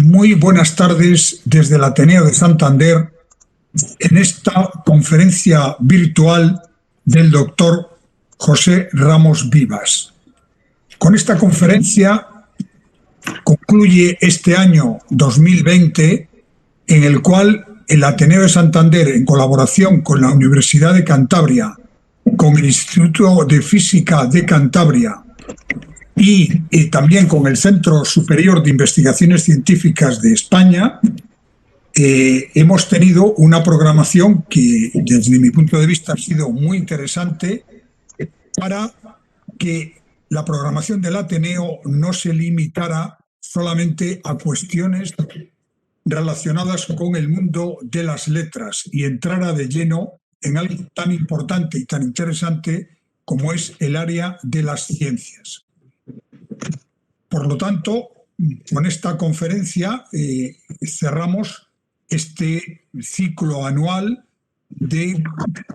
Muy buenas tardes desde el Ateneo de Santander en esta conferencia virtual del doctor José Ramos Vivas. Con esta conferencia concluye este año 2020, en el cual el Ateneo de Santander, en colaboración con la Universidad de Cantabria, con el Instituto de Física de Cantabria y también con el Centro Superior de Investigaciones Científicas de España, hemos tenido una programación que, desde mi punto de vista, ha sido muy interesante para que la programación del Ateneo no se limitara solamente a cuestiones relacionadas con el mundo de las letras y entrara de lleno en algo tan importante y tan interesante como es el área de las ciencias. Por lo tanto, con esta conferencia cerramos este ciclo anual de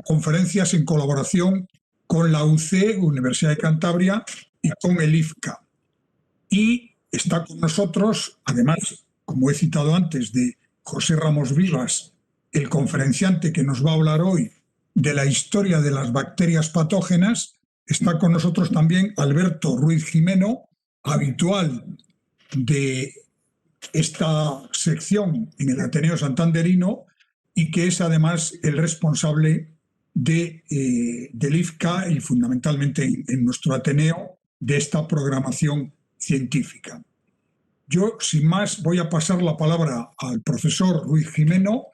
conferencias en colaboración con la UC, Universidad de Cantabria, y con el IFCA. Y está con nosotros, además, como he citado antes, de José Ramos Vivas, el conferenciante que nos va a hablar hoy de la historia de las bacterias patógenas. Está con nosotros también Alberto Ruiz Jimeno, habitual de esta sección en el Ateneo Santanderino y que es además el responsable del IFCA y fundamentalmente en nuestro Ateneo de esta programación científica. Yo, sin más, voy a pasar la palabra al profesor Ruiz Jimeno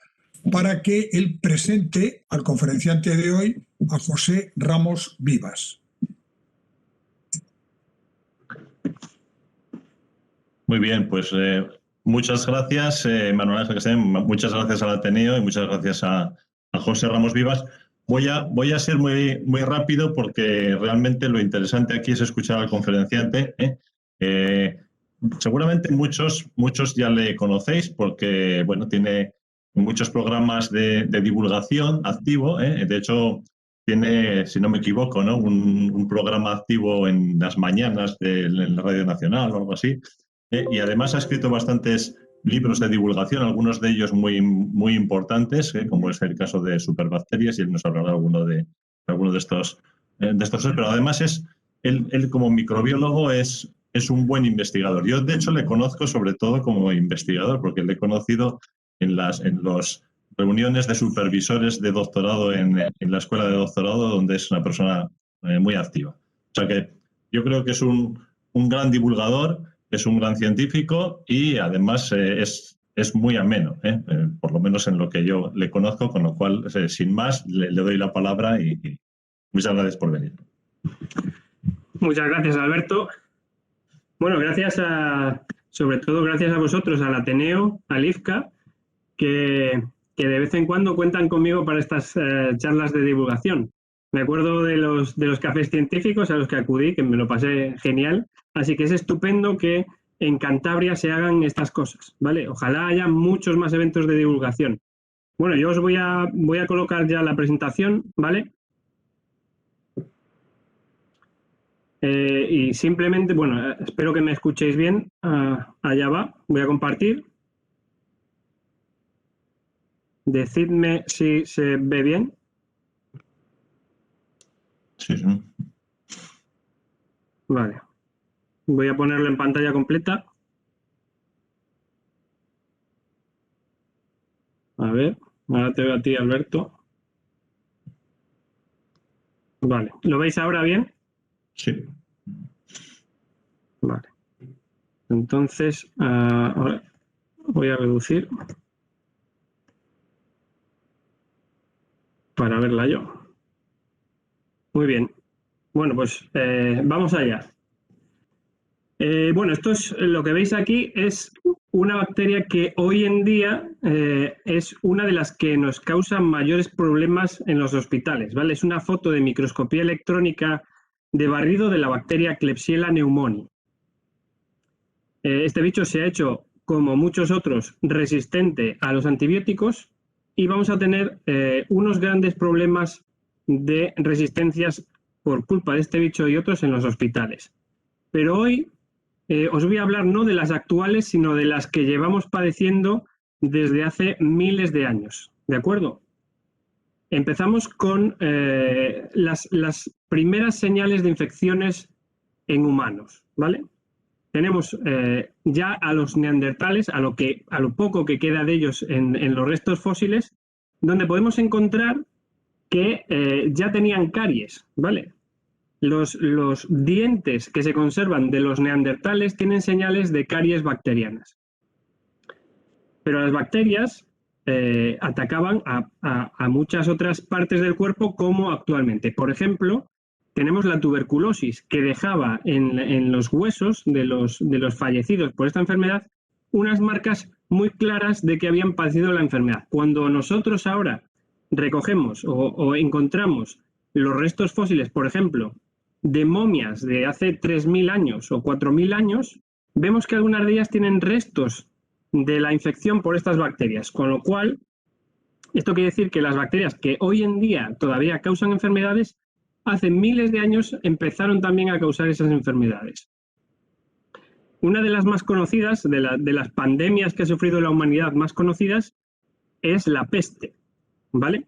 para que él presente al conferenciante de hoy, a José Ramos Vivas. Muy bien, pues muchas gracias, Manuel Ángel, muchas gracias al Ateneo y muchas gracias a José Ramos Vivas. Voy a ser muy rápido porque realmente lo interesante aquí es escuchar al conferenciante. Seguramente muchos ya le conocéis porque bueno, tiene muchos programas de divulgación activo. De hecho, tiene, si no me equivoco, ¿no? un programa activo en las mañanas en la Radio Nacional o algo así. Y además ha escrito bastantes libros de divulgación, algunos de ellos muy importantes, como es el caso de superbacterias, y él nos hablará alguno de estos, pero además él como microbiólogo es un buen investigador. Yo, de hecho, le conozco sobre todo como investigador, porque le he conocido en las reuniones de supervisores de doctorado en la escuela de doctorado, donde es una persona muy activa. O sea que yo creo que es un gran divulgador, es un gran científico y además es muy ameno, por lo menos en lo que yo le conozco, con lo cual, sin más, le doy la palabra y muchas gracias por venir. Muchas gracias, Alberto. Bueno, sobre todo gracias a vosotros, al Ateneo, al IFCA, que de vez en cuando cuentan conmigo para estas charlas de divulgación. Me acuerdo de los cafés científicos a los que acudí, que me lo pasé genial. Así que es estupendo que en Cantabria se hagan estas cosas, ¿vale? Ojalá haya muchos más eventos de divulgación. Bueno, yo os voy a colocar ya la presentación, ¿vale? Y simplemente, bueno, espero que me escuchéis bien. Allá va, voy a compartir. Decidme si se ve bien. Sí. Vale. Voy a ponerlo en pantalla completa. A ver, ahora te veo a ti, Alberto. Vale, ¿lo veis ahora bien? Sí. Vale. Entonces, ahora voy a reducir para verla yo. Muy bien. Bueno, pues vamos allá. Bueno, esto es lo que veis aquí, es una bacteria que hoy en día es una de las que nos causa mayores problemas en los hospitales, ¿vale? Es una foto de microscopía electrónica de barrido de la bacteria Klebsiella pneumoniae. Este bicho se ha hecho, como muchos otros, resistente a los antibióticos y vamos a tener unos grandes problemas de resistencias por culpa de este bicho y otros en los hospitales. Pero hoy os voy a hablar no de las actuales, sino de las que llevamos padeciendo desde hace miles de años, ¿de acuerdo? Empezamos con las primeras señales de infecciones en humanos, ¿vale? Tenemos ya a los neandertales, a lo poco que queda de ellos en los restos fósiles, donde podemos encontrar que ya tenían caries, ¿vale? Los dientes que se conservan de los neandertales tienen señales de caries bacterianas. Pero las bacterias atacaban a muchas otras partes del cuerpo como actualmente. Por ejemplo, tenemos la tuberculosis, que dejaba en los huesos de los fallecidos por esta enfermedad unas marcas muy claras de que habían padecido la enfermedad. Cuando nosotros ahora recogemos o encontramos los restos fósiles, por ejemplo, de momias de hace 3.000 años o 4.000 años, vemos que algunas de ellas tienen restos de la infección por estas bacterias, con lo cual esto quiere decir que las bacterias que hoy en día todavía causan enfermedades, hace miles de años empezaron también a causar esas enfermedades. Una de las más conocidas, de las pandemias que ha sufrido la humanidad más conocidas, es la peste, ¿vale?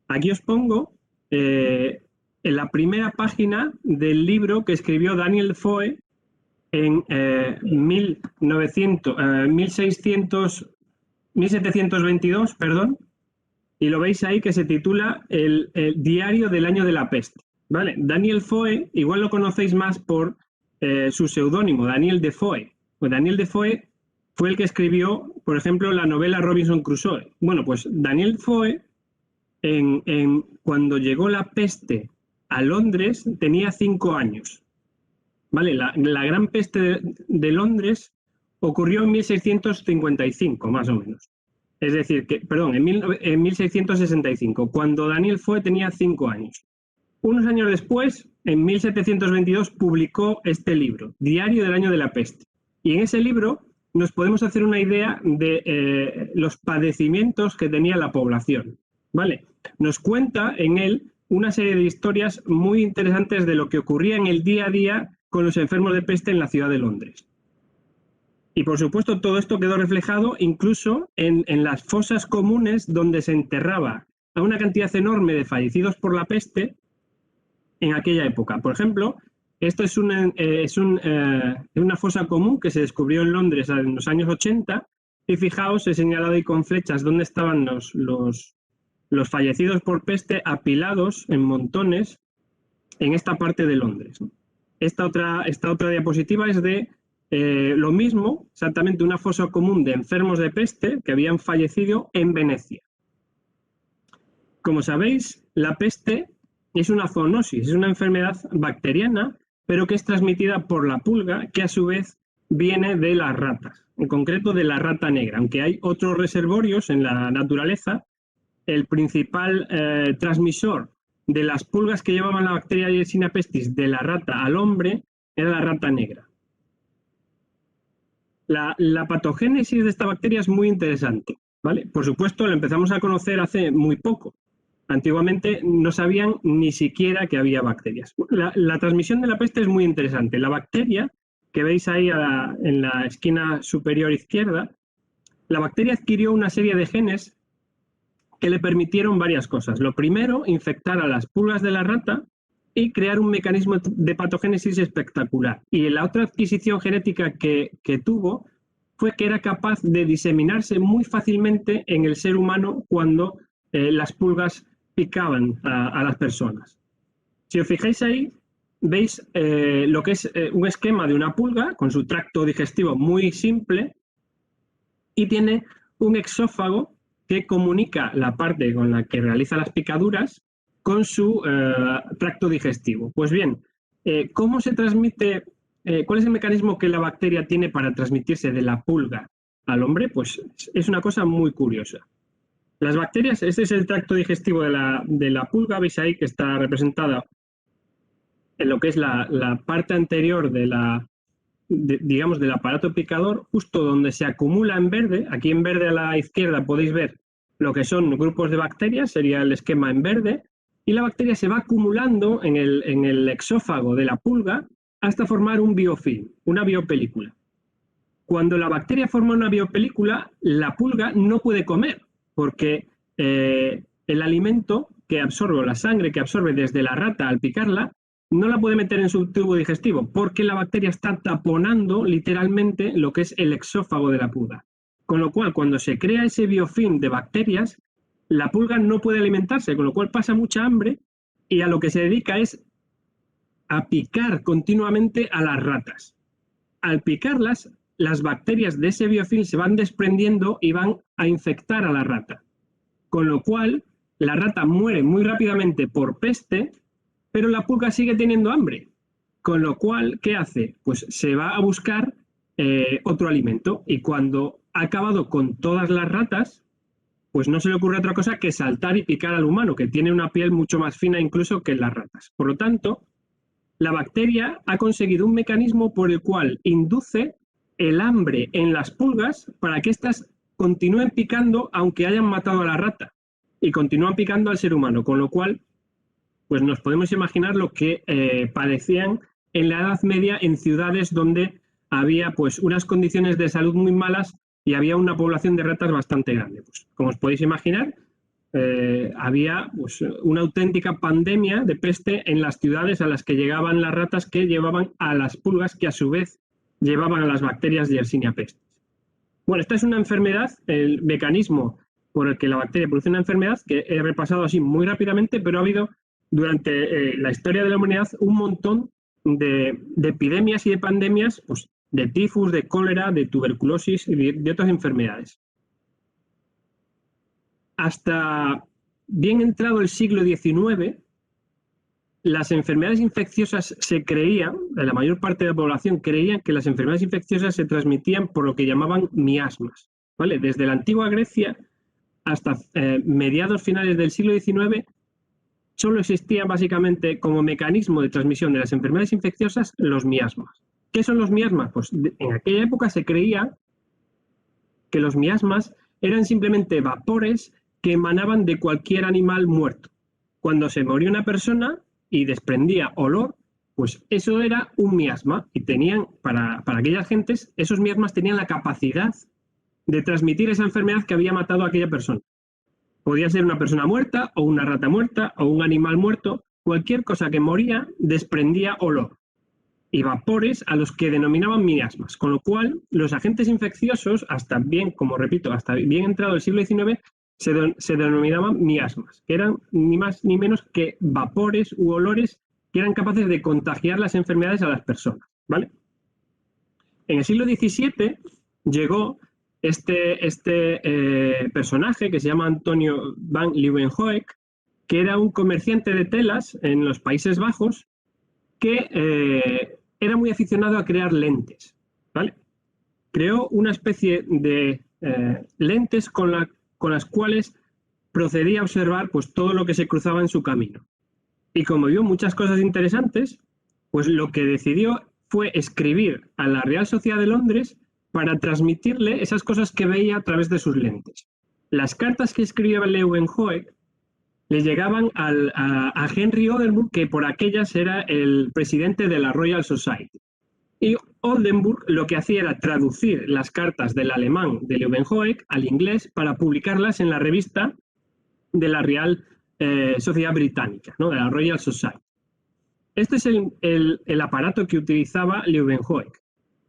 Aquí os pongo en la primera página del libro que escribió Daniel Defoe en 1722, perdón, y lo veis ahí que se titula el Diario del año de la peste, ¿vale? Daniel Defoe, igual lo conocéis más por su seudónimo, Daniel Defoe. Pues Daniel Defoe fue el que escribió, por ejemplo, la novela Robinson Crusoe. Bueno, pues Daniel Defoe, cuando llegó la peste a Londres, tenía 5 años. ¿Vale? La gran peste de Londres ocurrió en 1655, más o menos. Es decir, en 1665, cuando Daniel Defoe tenía 5 años. Unos años después, en 1722, publicó este libro, Diario del año de la peste. Y en ese libro nos podemos hacer una idea de los padecimientos que tenía la población, ¿vale? Nos cuenta en él una serie de historias muy interesantes de lo que ocurría en el día a día con los enfermos de peste en la ciudad de Londres. Y por supuesto todo esto quedó reflejado incluso en las fosas comunes donde se enterraba a una cantidad enorme de fallecidos por la peste en aquella época. Por ejemplo, esto es una fosa común que se descubrió en Londres en los años 80 y fijaos, he señalado ahí con flechas dónde estaban los fallecidos por peste apilados en montones en esta parte de Londres. Esta otra diapositiva es de lo mismo, exactamente una fosa común de enfermos de peste que habían fallecido en Venecia. Como sabéis, la peste es una zoonosis, es una enfermedad bacteriana, pero que es transmitida por la pulga, que a su vez viene de las ratas, en concreto de la rata negra. Aunque hay otros reservorios en la naturaleza, el principal transmisor de las pulgas que llevaban la bacteria Yersinia pestis de la rata al hombre era la rata negra. La patogénesis de esta bacteria es muy interesante, ¿vale? Por supuesto, la empezamos a conocer hace muy poco. Antiguamente no sabían ni siquiera que había bacterias. La transmisión de la peste es muy interesante. La bacteria, que veis ahí en la esquina superior izquierda, la bacteria adquirió una serie de genes que le permitieron varias cosas. Lo primero, infectar a las pulgas de la rata y crear un mecanismo de patogénesis espectacular. Y la otra adquisición genética que tuvo fue que era capaz de diseminarse muy fácilmente en el ser humano cuando las pulgas picaban a las personas. Si os fijáis ahí, veis lo que es un esquema de una pulga con su tracto digestivo muy simple y tiene un exófago que comunica la parte con la que realiza las picaduras con su tracto digestivo. Pues bien, ¿cómo se transmite? ¿Cuál es el mecanismo que la bacteria tiene para transmitirse de la pulga al hombre? Pues es una cosa muy curiosa. Las bacterias, este es el tracto digestivo de la pulga, veis ahí que está representada en lo que es la parte anterior digamos, del aparato picador, justo donde se acumula en verde. Aquí en verde a la izquierda podéis ver lo que son grupos de bacterias, sería el esquema en verde, y la bacteria se va acumulando en el exófago de la pulga hasta formar un biofilm, una biopelícula. Cuando la bacteria forma una biopelícula, la pulga no puede comer, porque el alimento que absorbe, o la sangre que absorbe desde la rata al picarla, no la puede meter en su tubo digestivo, porque la bacteria está taponando literalmente lo que es el exófago de la pulga. Con lo cual, cuando se crea ese biofilm de bacterias, la pulga no puede alimentarse, con lo cual pasa mucha hambre y a lo que se dedica es a picar continuamente a las ratas. Al picarlas, las bacterias de ese biofilm se van desprendiendo y van a infectar a la rata. Con lo cual, la rata muere muy rápidamente por peste, pero la pulga sigue teniendo hambre. Con lo cual, ¿qué hace? Pues se va a buscar otro alimento. Y cuando ha acabado con todas las ratas, pues no se le ocurre otra cosa que saltar y picar al humano, que tiene una piel mucho más fina incluso que las ratas. Por lo tanto, la bacteria ha conseguido un mecanismo por el cual induce el hambre en las pulgas para que éstas continúen picando aunque hayan matado a la rata y continúan picando al ser humano, con lo cual pues nos podemos imaginar lo que padecían en la Edad Media en ciudades donde había pues unas condiciones de salud muy malas y había una población de ratas bastante grande. Pues, como os podéis imaginar, había pues, una auténtica pandemia de peste en las ciudades a las que llegaban las ratas que llevaban a las pulgas que a su vez llevaban a las bacterias Yersinia pestis. Bueno, esta es una enfermedad, el mecanismo por el que la bacteria produce una enfermedad que he repasado así muy rápidamente, pero ha habido durante la historia de la humanidad un montón de epidemias y de pandemias, pues, de tifus, de cólera, de tuberculosis y de otras enfermedades. Hasta bien entrado el siglo XIX, las enfermedades infecciosas se creían, la mayor parte de la población creía que las enfermedades infecciosas se transmitían por lo que llamaban miasmas, ¿vale? Desde la antigua Grecia hasta mediados finales del siglo XIX, solo existían básicamente como mecanismo de transmisión de las enfermedades infecciosas los miasmas. ¿Qué son los miasmas? Pues en aquella época se creía que los miasmas eran simplemente vapores que emanaban de cualquier animal muerto. Cuando se moría una persona y desprendía olor, pues eso era un miasma y tenían, para aquellas gentes, esos miasmas tenían la capacidad de transmitir esa enfermedad que había matado a aquella persona. Podía ser una persona muerta o una rata muerta o un animal muerto, cualquier cosa que moría desprendía olor y vapores a los que denominaban miasmas, con lo cual los agentes infecciosos, hasta bien, como repito, hasta bien entrado el siglo XIX, se denominaban miasmas, que eran ni más ni menos que vapores u olores que eran capaces de contagiar las enfermedades a las personas, ¿vale? En el siglo XVII llegó este personaje que se llama Antonio van Leeuwenhoek, que era un comerciante de telas en los Países Bajos que era muy aficionado a crear lentes, ¿vale? Creó una especie de lentes con las cuales procedía a observar pues, todo lo que se cruzaba en su camino. Y como vio muchas cosas interesantes, pues lo que decidió fue escribir a la Real Sociedad de Londres para transmitirle esas cosas que veía a través de sus lentes. Las cartas que escribía Leeuwenhoek le llegaban a Henry Oldenburg, que por aquellas era el presidente de la Royal Society. Y Oldenburg lo que hacía era traducir las cartas del alemán de Leeuwenhoek al inglés para publicarlas en la revista de la Real Sociedad Británica, ¿no? De la Royal Society. Este es el aparato que utilizaba Leeuwenhoek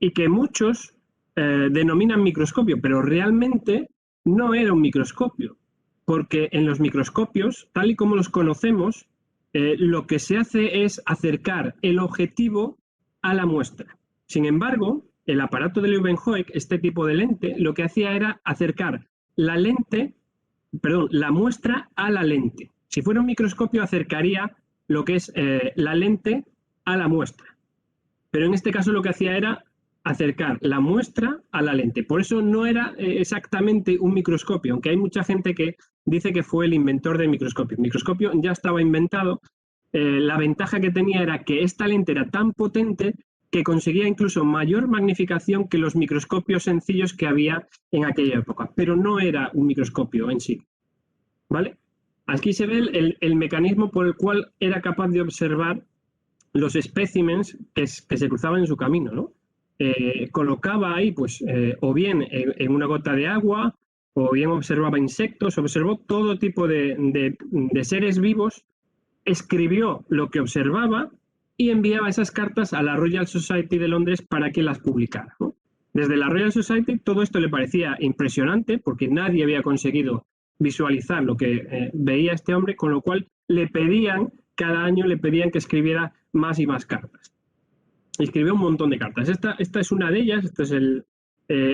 y que muchos denominan microscopio, pero realmente no era un microscopio, porque en los microscopios, tal y como los conocemos, lo que se hace es acercar el objetivo a la muestra. Sin embargo, el aparato de Leeuwenhoek, este tipo de lente, lo que hacía era acercar la muestra a la lente. Si fuera un microscopio, acercaría lo que es la lente a la muestra. Pero en este caso lo que hacía era acercar la muestra a la lente. Por eso no era exactamente un microscopio, aunque hay mucha gente que dice que fue el inventor del microscopio. El microscopio ya estaba inventado. La ventaja que tenía era que esta lente era tan potente que conseguía incluso mayor magnificación que los microscopios sencillos que había en aquella época, pero no era un microscopio en sí, ¿vale? Aquí se ve el mecanismo por el cual era capaz de observar los espécimens que se cruzaban en su camino, ¿no? Colocaba ahí, pues, o bien en una gota de agua, o bien observaba insectos, observó todo tipo de seres vivos, escribió lo que observaba y enviaba esas cartas a la Royal Society de Londres para que las publicara, ¿no? Desde la Royal Society todo esto le parecía impresionante porque nadie había conseguido visualizar lo que veía este hombre, con lo cual cada año le pedían que escribiera más y más cartas. Escribió un montón de cartas. Esta es una de ellas, esta es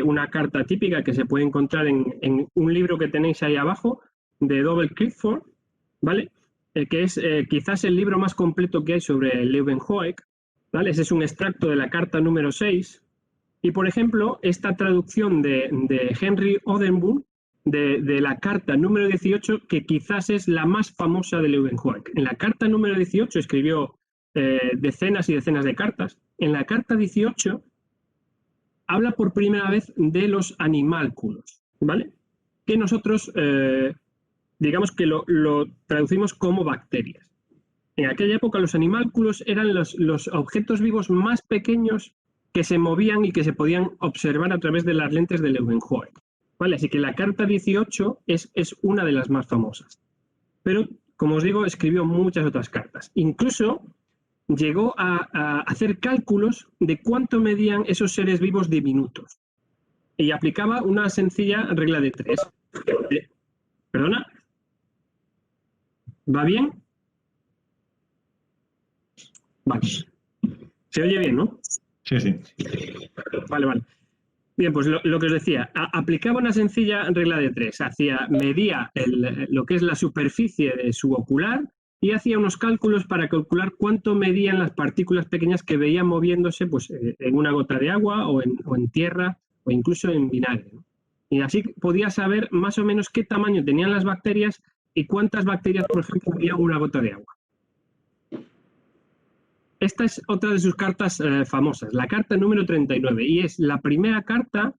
una carta típica que se puede encontrar en un libro que tenéis ahí abajo, de Double Clifford, ¿vale? Que es quizás el libro más completo que hay sobre Leeuwenhoek, ¿vale? Ese es un extracto de la carta número 6. Y, por ejemplo, esta traducción de Henry Oldenburg, de la carta número 18, que quizás es la más famosa de Leeuwenhoek. En la carta número 18 escribió decenas y decenas de cartas. En la carta 18 habla por primera vez de los animálculos, ¿vale? Que nosotros, digamos que lo traducimos como bacterias. En aquella época los animálculos eran los objetos vivos más pequeños que se movían y que se podían observar a través de las lentes de Leeuwenhoek, ¿vale? Así que la carta 18 es una de las más famosas. Pero, como os digo, escribió muchas otras cartas. Incluso llegó a hacer cálculos de cuánto medían esos seres vivos diminutos. Y aplicaba una sencilla regla de 3. ¿Perdona? ¿Va bien? Vale. Se oye bien, ¿no? Sí, sí. Vale. Bien, pues lo que os decía, aplicaba una sencilla regla de 3. Medía lo que es la superficie de su ocular y hacía unos cálculos para calcular cuánto medían las partículas pequeñas que veía moviéndose, pues, en una gota de agua o en tierra o incluso en vinagre, ¿no? Y así podía saber más o menos qué tamaño tenían las bacterias y cuántas bacterias, por ejemplo, había en una gota de agua. Esta es otra de sus cartas famosas, la carta número 39, y es la primera carta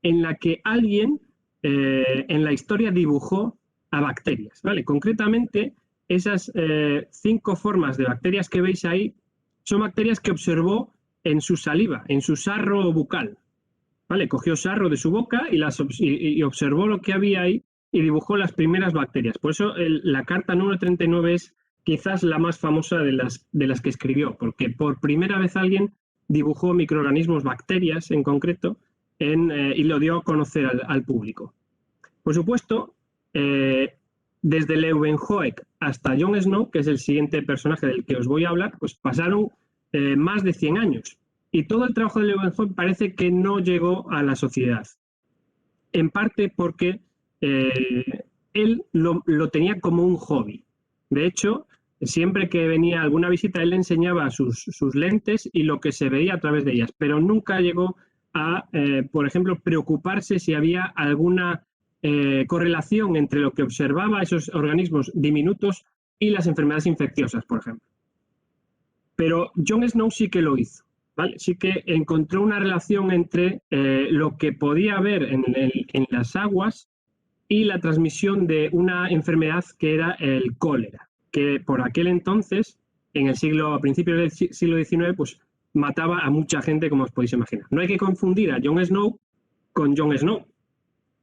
en la que alguien en la historia dibujó a bacterias, ¿vale? Concretamente, esas 5 formas de bacterias que veis ahí son bacterias que observó en su saliva, en su sarro bucal, ¿vale? Cogió sarro de su boca y observó lo que había ahí y dibujó las primeras bacterias. Por eso la carta número 39 es quizás la más famosa de las que escribió, porque por primera vez alguien dibujó microorganismos, bacterias en concreto, y lo dio a conocer al público. Por supuesto, desde Leeuwenhoek hasta Jon Snow, que es el siguiente personaje del que os voy a hablar, pues pasaron más de 100 años. Y todo el trabajo de Leeuwenhoek parece que no llegó a la sociedad. En parte porque él lo tenía como un hobby. De hecho, siempre que venía alguna visita, él le enseñaba sus lentes y lo que se veía a través de ellas, pero nunca llegó a, por ejemplo, preocuparse si había alguna correlación entre lo que observaba esos organismos diminutos y las enfermedades infecciosas, por ejemplo. Pero Jon Snow sí que lo hizo, ¿vale? Sí que encontró una relación entre lo que podía haber en las aguas y la transmisión de una enfermedad que era el cólera, que por aquel entonces, a principios del siglo XIX, pues mataba a mucha gente, como os podéis imaginar. No hay que confundir a Jon Snow con Jon Snow,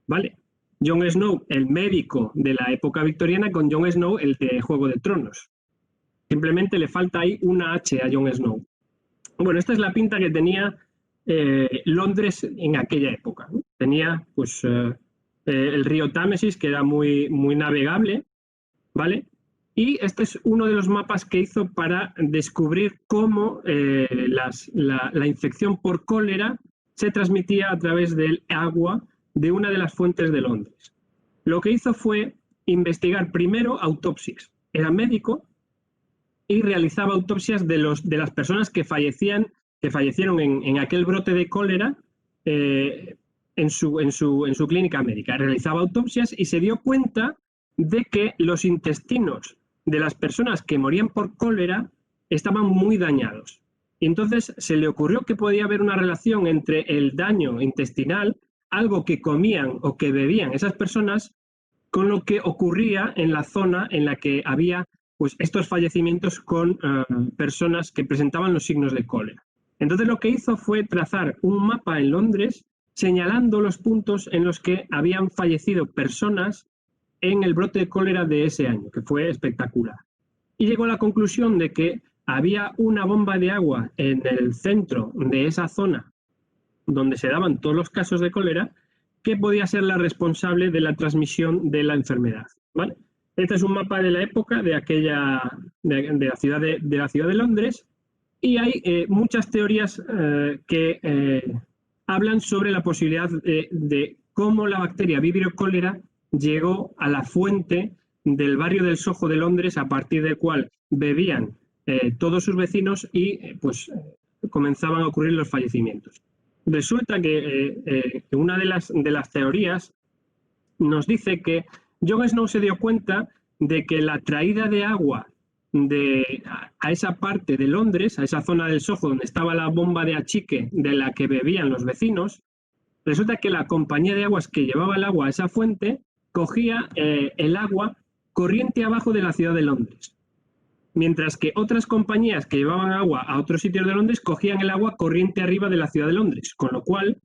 ¿vale? Jon Snow, el médico de la época victoriana, con Jon Snow, el de Juego de Tronos. Simplemente le falta ahí una H a Jon Snow. Bueno, esta es la pinta que tenía Londres en aquella época, ¿no? Tenía, pues, el río Támesis, que era muy, muy navegable, ¿vale? Y este es uno de los mapas que hizo para descubrir cómo la infección por cólera se transmitía a través del agua de una de las fuentes de Londres. Lo que hizo fue investigar primero autopsias. Era médico y realizaba autopsias de las personas que fallecieron en aquel brote de cólera en su clínica médica. Realizaba autopsias y se dio cuenta de que los intestinos de las personas que morían por cólera estaban muy dañados. Y entonces se le ocurrió que podía haber una relación entre el daño intestinal, algo que comían o que bebían esas personas, con lo que ocurría en la zona en la que había pues estos fallecimientos con personas que presentaban los signos de cólera. Entonces lo que hizo fue trazar un mapa en Londres señalando los puntos en los que habían fallecido personas en el brote de cólera de ese año, que fue espectacular. Y llegó a la conclusión de que había una bomba de agua en el centro de esa zona donde se daban todos los casos de cólera que podía ser la responsable de la transmisión de la enfermedad, ¿vale? Este es un mapa de la época de la ciudad de Londres, y hay muchas teorías que hablan sobre la posibilidad de cómo la bacteria Vibrio cholerae llegó a la fuente del barrio del Soho de Londres, a partir del cual bebían todos sus vecinos y pues comenzaban a ocurrir los fallecimientos. Resulta que una de las teorías nos dice que Jon Snow se dio cuenta de que la traída de agua a esa parte de Londres, a esa zona del Soho donde estaba la bomba de achique de la que bebían los vecinos, resulta que la compañía de aguas que llevaba el agua a esa fuente cogía el agua corriente abajo de la ciudad de Londres, mientras que otras compañías que llevaban agua a otros sitios de Londres cogían el agua corriente arriba de la ciudad de Londres, con lo cual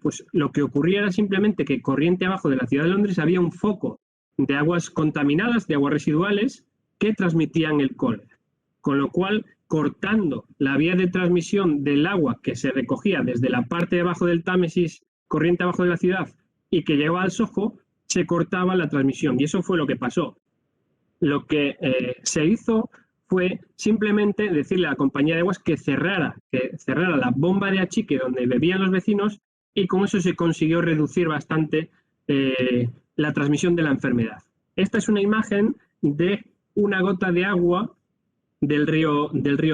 pues lo que ocurría era simplemente que corriente abajo de la ciudad de Londres había un foco de aguas contaminadas, de aguas residuales, que transmitían el cólera, con lo cual, cortando la vía de transmisión del agua que se recogía desde la parte de abajo del Támesis, corriente abajo de la ciudad, y que llegaba al Soho, se cortaba la transmisión, y eso fue lo que pasó. Lo que se hizo fue simplemente decirle a la compañía de aguas que cerrara la bomba de achique donde bebían los vecinos, y con eso se consiguió reducir bastante la transmisión de la enfermedad. Esta es una imagen de una gota de agua del río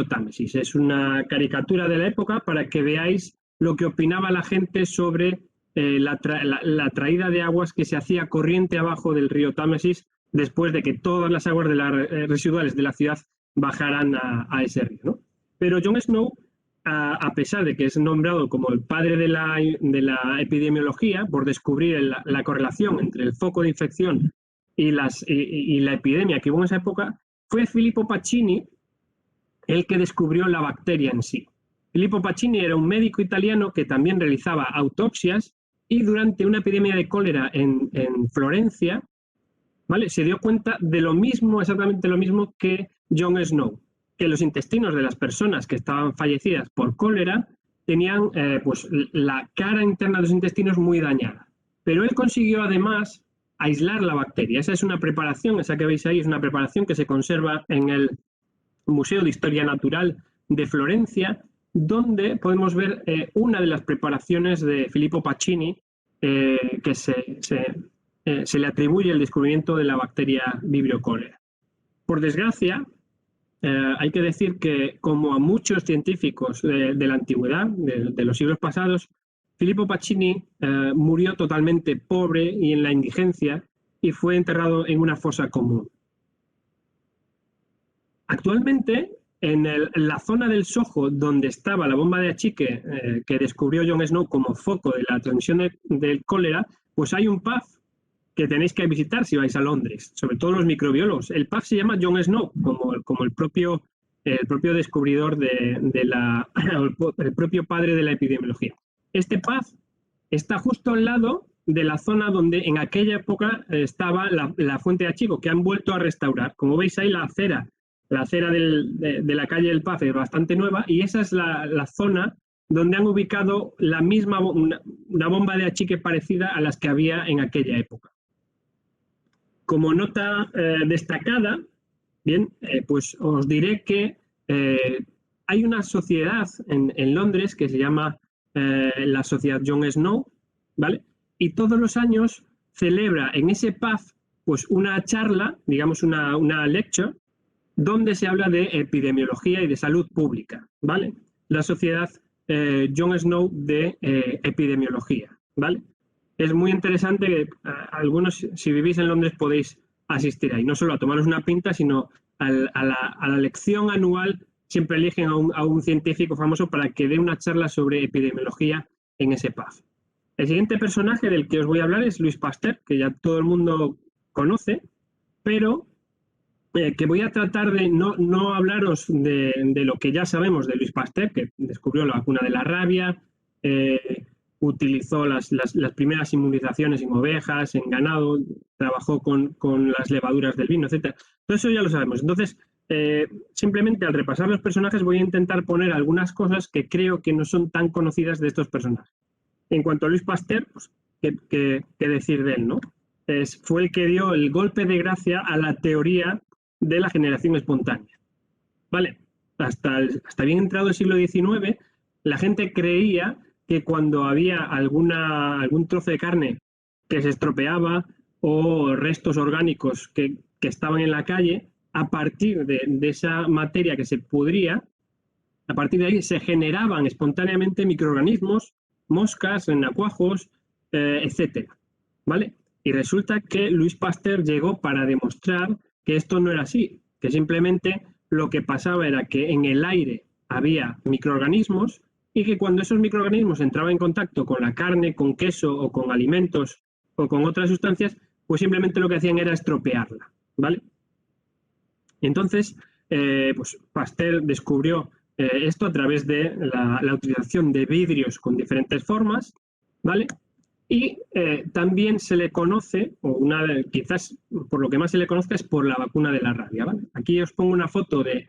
Támesis. Es una caricatura de la época para que veáis lo que opinaba la gente sobre la traída de aguas que se hacía corriente abajo del río Támesis después de que todas las aguas residuales de la ciudad bajaran a ese río, ¿no? Pero Jon Snow, a pesar de que es nombrado como el padre de la epidemiología por descubrir la correlación entre el foco de infección y la epidemia que hubo en esa época, fue Filippo Pacini el que descubrió la bacteria en sí. Filippo Pacini era un médico italiano que también realizaba autopsias, y durante una epidemia de cólera en Florencia, ¿vale?, se dio cuenta de lo mismo, exactamente lo mismo que Jon Snow, que los intestinos de las personas que estaban fallecidas por cólera tenían pues la cara interna de los intestinos muy dañada. Pero él consiguió además aislar la bacteria. Esa es una preparación, esa que veis ahí es una preparación que se conserva en el Museo de Historia Natural de Florencia, donde podemos ver una de las preparaciones de Filippo Pacini que se le atribuye el descubrimiento de la bacteria Vibrio cholerae. Por desgracia, hay que decir que, como a muchos científicos de la antigüedad, de los siglos pasados, Filippo Pacini murió totalmente pobre y en la indigencia, y fue enterrado en una fosa común. Actualmente, en la zona del Soho donde estaba la bomba de achique que descubrió Jon Snow como foco de la transmisión del cólera, pues hay un pub que tenéis que visitar si vais a Londres, sobre todo los microbiólogos. El pub se llama Jon Snow, como el propio descubridor el propio padre de la epidemiología. Este pub está justo al lado de la zona donde en aquella época estaba la fuente de achique, que han vuelto a restaurar. Como veis ahí, la acera de la calle del pub es bastante nueva, y esa es la zona donde han ubicado una bomba de achique parecida a las que había en aquella época. Como nota destacada, bien, pues os diré que hay una sociedad en Londres que se llama la Sociedad Jon Snow, ¿vale? Y todos los años celebra en ese pub pues una charla, digamos una lecture, donde se habla de epidemiología y de salud pública, ¿vale? La Sociedad Jon Snow de Epidemiología, ¿vale? Es muy interesante que algunos, si vivís en Londres, podéis asistir ahí, no solo a tomaros una pinta, sino a la lección anual. Siempre eligen a un científico famoso para que dé una charla sobre epidemiología en ese pub. El siguiente personaje del que os voy a hablar es Louis Pasteur, que ya todo el mundo conoce, pero que voy a tratar de no hablaros de lo que ya sabemos de Louis Pasteur, que descubrió la vacuna de la rabia, utilizó las primeras inmunizaciones en ovejas, en ganado, trabajó con las levaduras del vino, etc. Todo eso ya lo sabemos. Entonces, simplemente al repasar los personajes voy a intentar poner algunas cosas que creo que no son tan conocidas de estos personajes. En cuanto a Louis Pasteur, pues, ¿qué decir de él, no? Fue el que dio el golpe de gracia a la teoría de la generación espontánea. ¿Vale? Hasta bien entrado el siglo XIX, la gente creía que cuando había algún trozo de carne que se estropeaba o restos orgánicos que estaban en la calle, a partir de esa materia que se pudría, a partir de ahí se generaban espontáneamente microorganismos, moscas, renacuajos, etc. ¿Vale? Y resulta que Louis Pasteur llegó para demostrar que esto no era así, que simplemente lo que pasaba era que en el aire había microorganismos y que cuando esos microorganismos entraban en contacto con la carne, con queso o con alimentos o con otras sustancias, pues simplemente lo que hacían era estropearla, ¿vale? Entonces, pues Pasteur descubrió esto a través de la utilización de vidrios con diferentes formas, ¿vale? Y también se le conoce, quizás por lo que más se le conozca es por la vacuna de la rabia, ¿vale? Aquí os pongo una foto de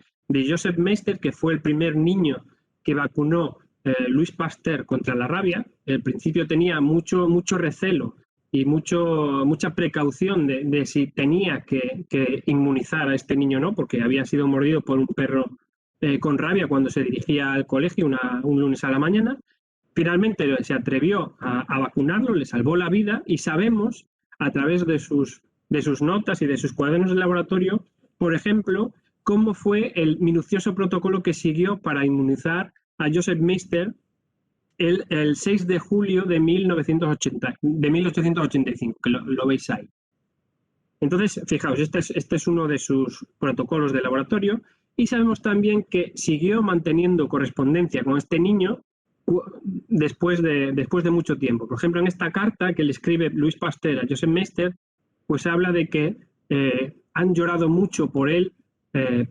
Joseph Meister, que fue el primer niño que vacunó Louis Pasteur contra la rabia. Al principio tenía mucho recelo y mucha precaución de si tenía que inmunizar a este niño o no, porque había sido mordido por un perro con rabia cuando se dirigía al colegio un lunes a la mañana. Finalmente se atrevió a vacunarlo, le salvó la vida y sabemos a través de sus notas y de sus cuadernos de laboratorio, por ejemplo, cómo fue el minucioso protocolo que siguió para inmunizar a Joseph Meister el 6 de julio de 1885, que lo veis ahí. Entonces, fijaos, este es uno de sus protocolos de laboratorio y sabemos también que siguió manteniendo correspondencia con este niño después de mucho tiempo. Por ejemplo, en esta carta que le escribe Louis Pasteur a Joseph Meister, pues habla de que han llorado mucho por él,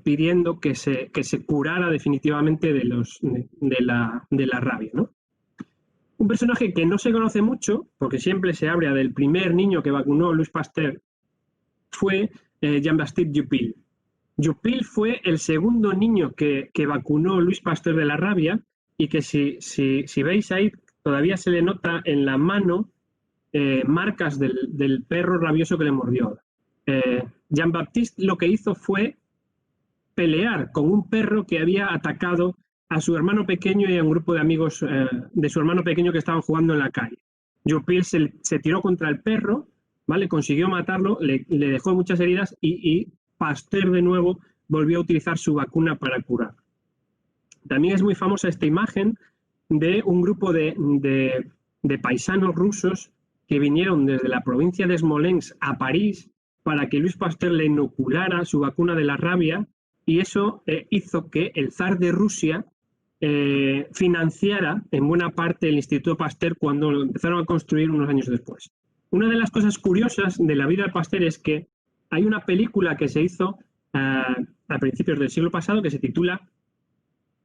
pidiendo que se curara definitivamente de la rabia, ¿no? Un personaje que no se conoce mucho, porque siempre se habla del primer niño que vacunó Louis Pasteur, fue Jean-Baptiste Dupil. Dupil fue el segundo niño que vacunó Louis Pasteur de la rabia, y que si veis ahí, todavía se le nota en la mano marcas del perro rabioso que le mordió. Jean-Baptiste lo que hizo fue pelear con un perro que había atacado a su hermano pequeño y a un grupo de amigos de su hermano pequeño que estaban jugando en la calle. Dupil se tiró contra el perro, ¿vale? Consiguió matarlo, le dejó muchas heridas y Pasteur de nuevo volvió a utilizar su vacuna para curar. También es muy famosa esta imagen de un grupo de paisanos rusos que vinieron desde la provincia de Smolensk a París para que Louis Pasteur le inoculara su vacuna de la rabia, y eso hizo que el zar de Rusia financiara en buena parte el Instituto Pasteur cuando lo empezaron a construir unos años después. Una de las cosas curiosas de la vida de Pasteur es que hay una película que se hizo a principios del siglo pasado que se titula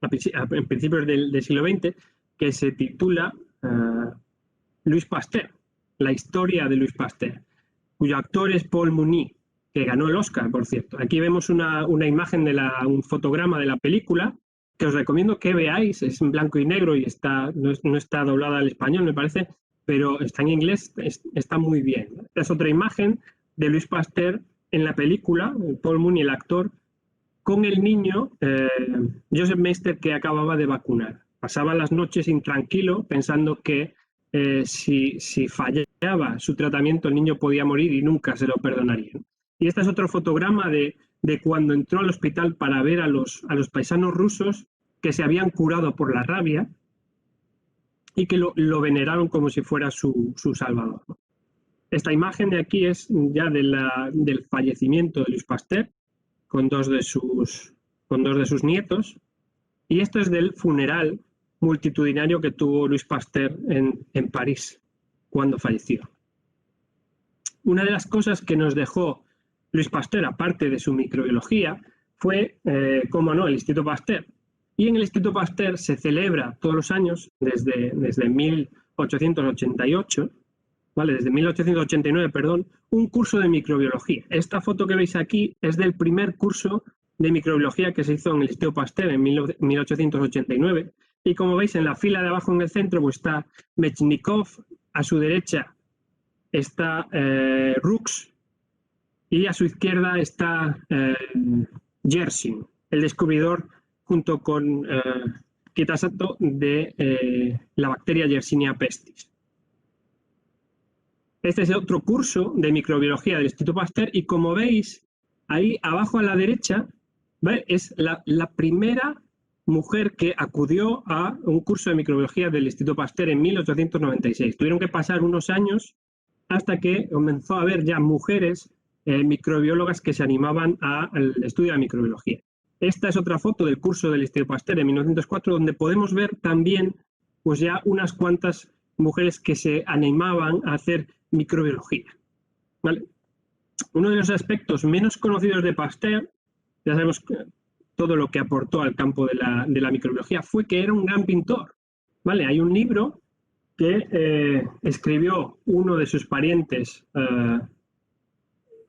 en principios del siglo XX, que se titula Louis Pasteur, la historia de Louis Pasteur, cuyo actor es Paul Muni, que ganó el Oscar, por cierto. Aquí vemos una imagen un fotograma de la película, que os recomiendo que veáis. Es en blanco y negro y no está doblada al español, me parece, pero está en inglés, está muy bien. Esta es otra imagen de Louis Pasteur en la película, Paul Muni, el actor, con el niño Joseph Meister, que acababa de vacunar. Pasaba las noches intranquilo pensando que si fallaba su tratamiento el niño podía morir y nunca se lo perdonarían. Y este es otro fotograma de cuando entró al hospital para ver a los paisanos rusos que se habían curado por la rabia y que lo veneraron como si fuera su salvador. Esta imagen de aquí es ya del fallecimiento de Louis Pasteur, con dos de sus nietos, y esto es del funeral multitudinario que tuvo Louis Pasteur en París cuando falleció. Una de las cosas que nos dejó Louis Pasteur, aparte de su microbiología, fue, cómo no, el Instituto Pasteur. Y en el Instituto Pasteur se celebra todos los años, desde 1888, ¿vale? Desde 1889, perdón, un curso de microbiología. Esta foto que veis aquí es del primer curso de microbiología que se hizo en el Instituto Pasteur en 1889. Y como veis, en la fila de abajo en el centro pues está Mechnikov, a su derecha está Rux y a su izquierda está Yersin, el descubridor junto con Kitasato de la bacteria Yersinia pestis. Este es otro curso de microbiología del Instituto Pasteur y como veis, ahí abajo a la derecha, ¿vale? Es la primera mujer que acudió a un curso de microbiología del Instituto Pasteur en 1896. Tuvieron que pasar unos años hasta que comenzó a haber ya mujeres microbiólogas que se animaban al estudio de la microbiología. Esta es otra foto del curso del Instituto Pasteur en 1904, donde podemos ver también pues ya unas cuantas mujeres que se animaban a hacer microbiología, ¿vale? Uno de los aspectos menos conocidos de Pasteur, ya sabemos todo lo que aportó al campo de la microbiología, fue que era un gran pintor, ¿vale? Hay un libro que escribió uno de sus parientes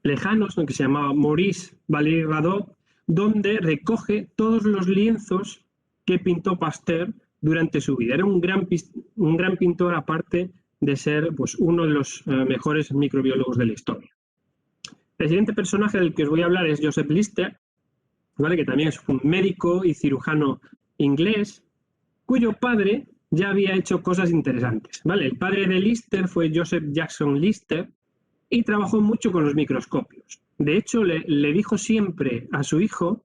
lejanos, que se llamaba Maurice Valéry Radot, donde recoge todos los lienzos que pintó Pasteur durante su vida. Era un gran pintor, aparte de ser pues, uno de los mejores microbiólogos de la historia. El siguiente personaje del que os voy a hablar es Joseph Lister, ¿vale? Que también es un médico y cirujano inglés, cuyo padre ya había hecho cosas interesantes, ¿vale? El padre de Lister fue Joseph Jackson Lister y trabajó mucho con los microscopios. De hecho, le dijo siempre a su hijo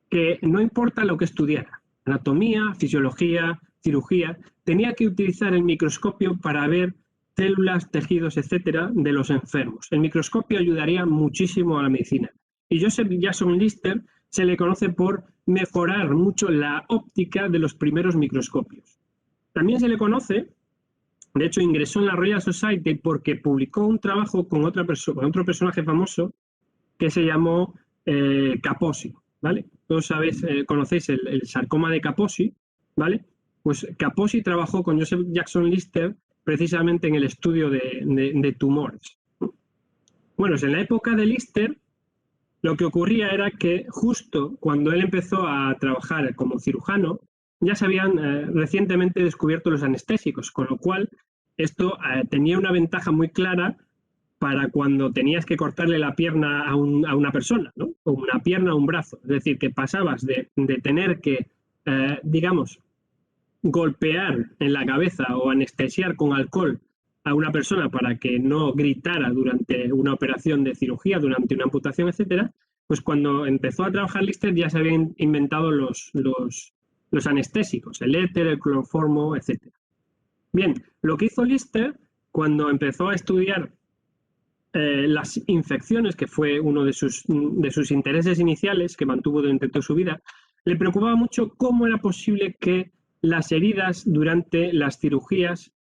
que no importa lo que estudiara, anatomía, fisiología, cirugía, tenía que utilizar el microscopio para ver células, tejidos, etcétera, de los enfermos. El microscopio ayudaría muchísimo a la medicina. Y Joseph Jackson Lister se le conoce por mejorar mucho la óptica de los primeros microscopios. También se le conoce, de hecho ingresó en la Royal Society porque publicó un trabajo con otro personaje famoso que se llamó Kaposi, ¿vale? Todos sabéis, conocéis el sarcoma de Kaposi, ¿vale? Pues Kaposi trabajó con Joseph Jackson Lister precisamente en el estudio de tumores. Bueno, en la época de Lister, lo que ocurría era que justo cuando él empezó a trabajar como cirujano, ya se habían recientemente descubierto los anestésicos, con lo cual esto tenía una ventaja muy clara para cuando tenías que cortarle la pierna a una persona, ¿no? O una pierna a un brazo. Es decir, que pasabas de tener que, digamos, golpear en la cabeza o anestesiar con alcohol a una persona para que no gritara durante una operación de cirugía, durante una amputación, etcétera, pues cuando empezó a trabajar Lister ya se habían inventado los anestésicos, el éter, el cloroformo, etcétera. Bien, lo que hizo Lister cuando empezó a estudiar las infecciones, que fue uno de sus intereses iniciales que mantuvo durante toda su vida, le preocupaba mucho cómo era posible que las heridas durante las cirugías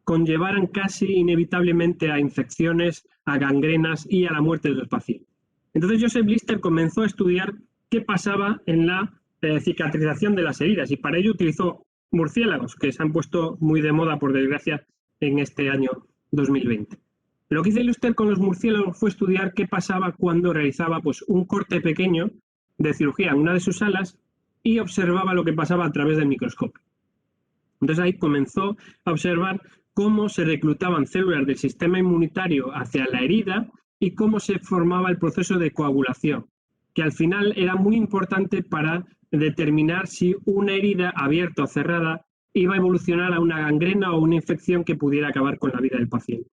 conllevaran casi inevitablemente a infecciones, a gangrenas y a la muerte de los pacientes. Entonces Joseph Lister comenzó a estudiar qué pasaba en la cicatrización de las heridas y para ello utilizó murciélagos, que se han puesto muy de moda, por desgracia, en este año 2020. Lo que hizo Lister con los murciélagos fue estudiar qué pasaba cuando realizaba pues, un corte pequeño de cirugía en una de sus alas y observaba lo que pasaba a través del microscopio. Entonces ahí comenzó a observar cómo se reclutaban células del sistema inmunitario hacia la herida y cómo se formaba el proceso de coagulación, que al final era muy importante para determinar si una herida abierta o cerrada iba a evolucionar a una gangrena o una infección que pudiera acabar con la vida del paciente.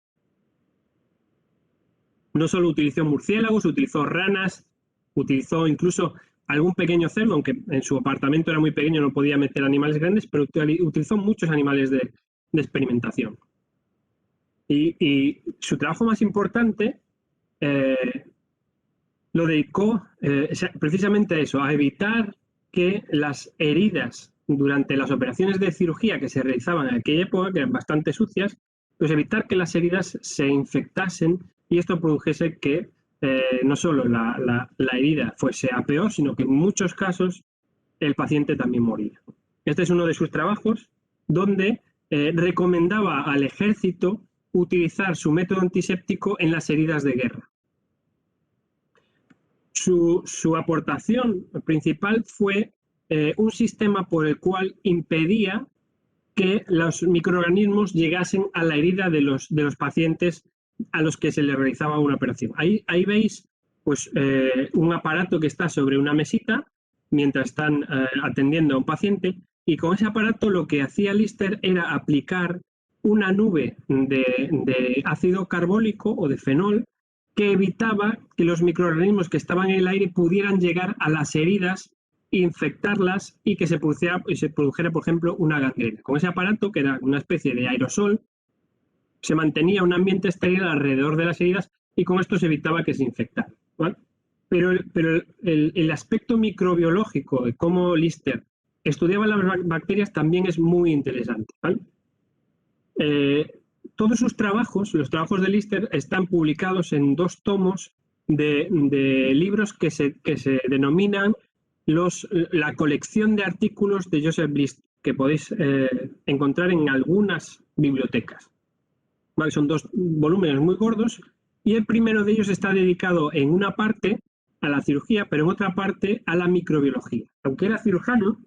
No solo utilizó murciélagos, utilizó ranas, utilizó incluso algún pequeño cerdo, aunque en su apartamento era muy pequeño, no podía meter animales grandes, pero utilizó muchos animales de experimentación. Y su trabajo más importante lo dedicó precisamente a eso, a evitar que las heridas durante las operaciones de cirugía que se realizaban en aquella época, que eran bastante sucias, pues evitar que las heridas se infectasen y esto produjese que no solo la herida fuese a peor, sino que en muchos casos el paciente también moría. Este es uno de sus trabajos donde recomendaba al ejército utilizar su método antiséptico en las heridas de guerra. Su aportación principal fue un sistema por el cual impedía que los microorganismos llegasen a la herida de los pacientes a los que se les realizaba una operación. Ahí veis pues, un aparato que está sobre una mesita mientras están atendiendo a un paciente, y con ese aparato lo que hacía Lister era aplicar una nube de ácido carbólico o de fenol que evitaba que los microorganismos que estaban en el aire pudieran llegar a las heridas, infectarlas y que se produjera, por ejemplo, una gangrena. Con ese aparato, que era una especie de aerosol, se mantenía un ambiente estéril alrededor de las heridas y con esto se evitaba que se infectaran, ¿vale? Pero el aspecto microbiológico de cómo Lister estudiaba las bacterias también es muy interesante, ¿vale? Todos sus trabajos, los trabajos de Lister, están publicados en 2 tomos de libros que se denominan la colección de artículos de Joseph Lister, que podéis encontrar en algunas bibliotecas. ¿Vale? Son 2 volúmenes muy gordos y el primero de ellos está dedicado en una parte a la cirugía, pero en otra parte a la microbiología. Aunque era cirujano,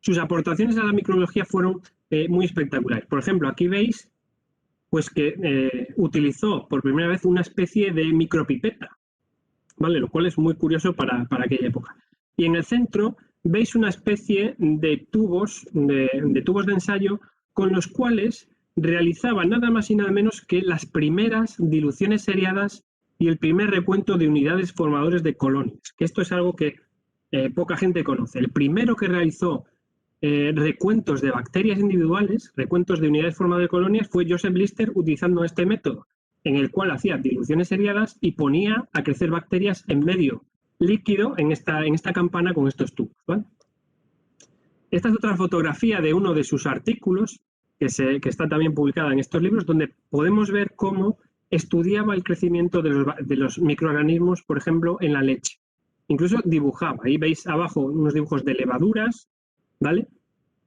sus aportaciones a la microbiología fueron muy espectaculares. Por ejemplo, aquí veis pues que utilizó por primera vez una especie de micropipeta, ¿vale? Lo cual es muy curioso para aquella época. Y en el centro veis una especie de tubos de ensayo con los cuales realizaba nada más y nada menos que las primeras diluciones seriadas y el primer recuento de unidades formadores de colonias, que esto es algo que poca gente conoce. El primero que realizó recuentos de bacterias individuales, recuentos de unidades formadoras de colonias, fue Joseph Lister, utilizando este método, en el cual hacía diluciones seriadas y ponía a crecer bacterias en medio líquido en esta campana con estos tubos, ¿vale? Esta es otra fotografía de uno de sus artículos que está también publicada en estos libros, donde podemos ver cómo estudiaba el crecimiento de los microorganismos, por ejemplo, en la leche. Incluso dibujaba. Ahí veis abajo unos dibujos de levaduras, ¿vale?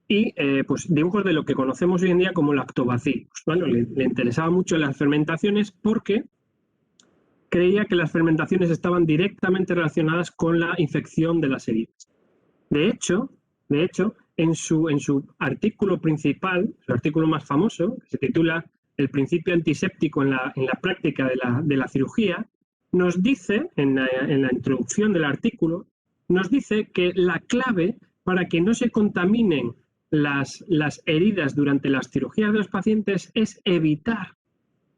Y pues dibujos de lo que conocemos hoy en día como lactobacilos, ¿vale? Le interesaba mucho las fermentaciones porque creía que las fermentaciones estaban directamente relacionadas con la infección de las heridas. De hecho, en su artículo principal, su artículo más famoso, que se titula El principio antiséptico en la práctica de la cirugía, nos dice, en la introducción del artículo, nos dice que la clave para que no se contaminen las heridas durante las cirugías de los pacientes es evitar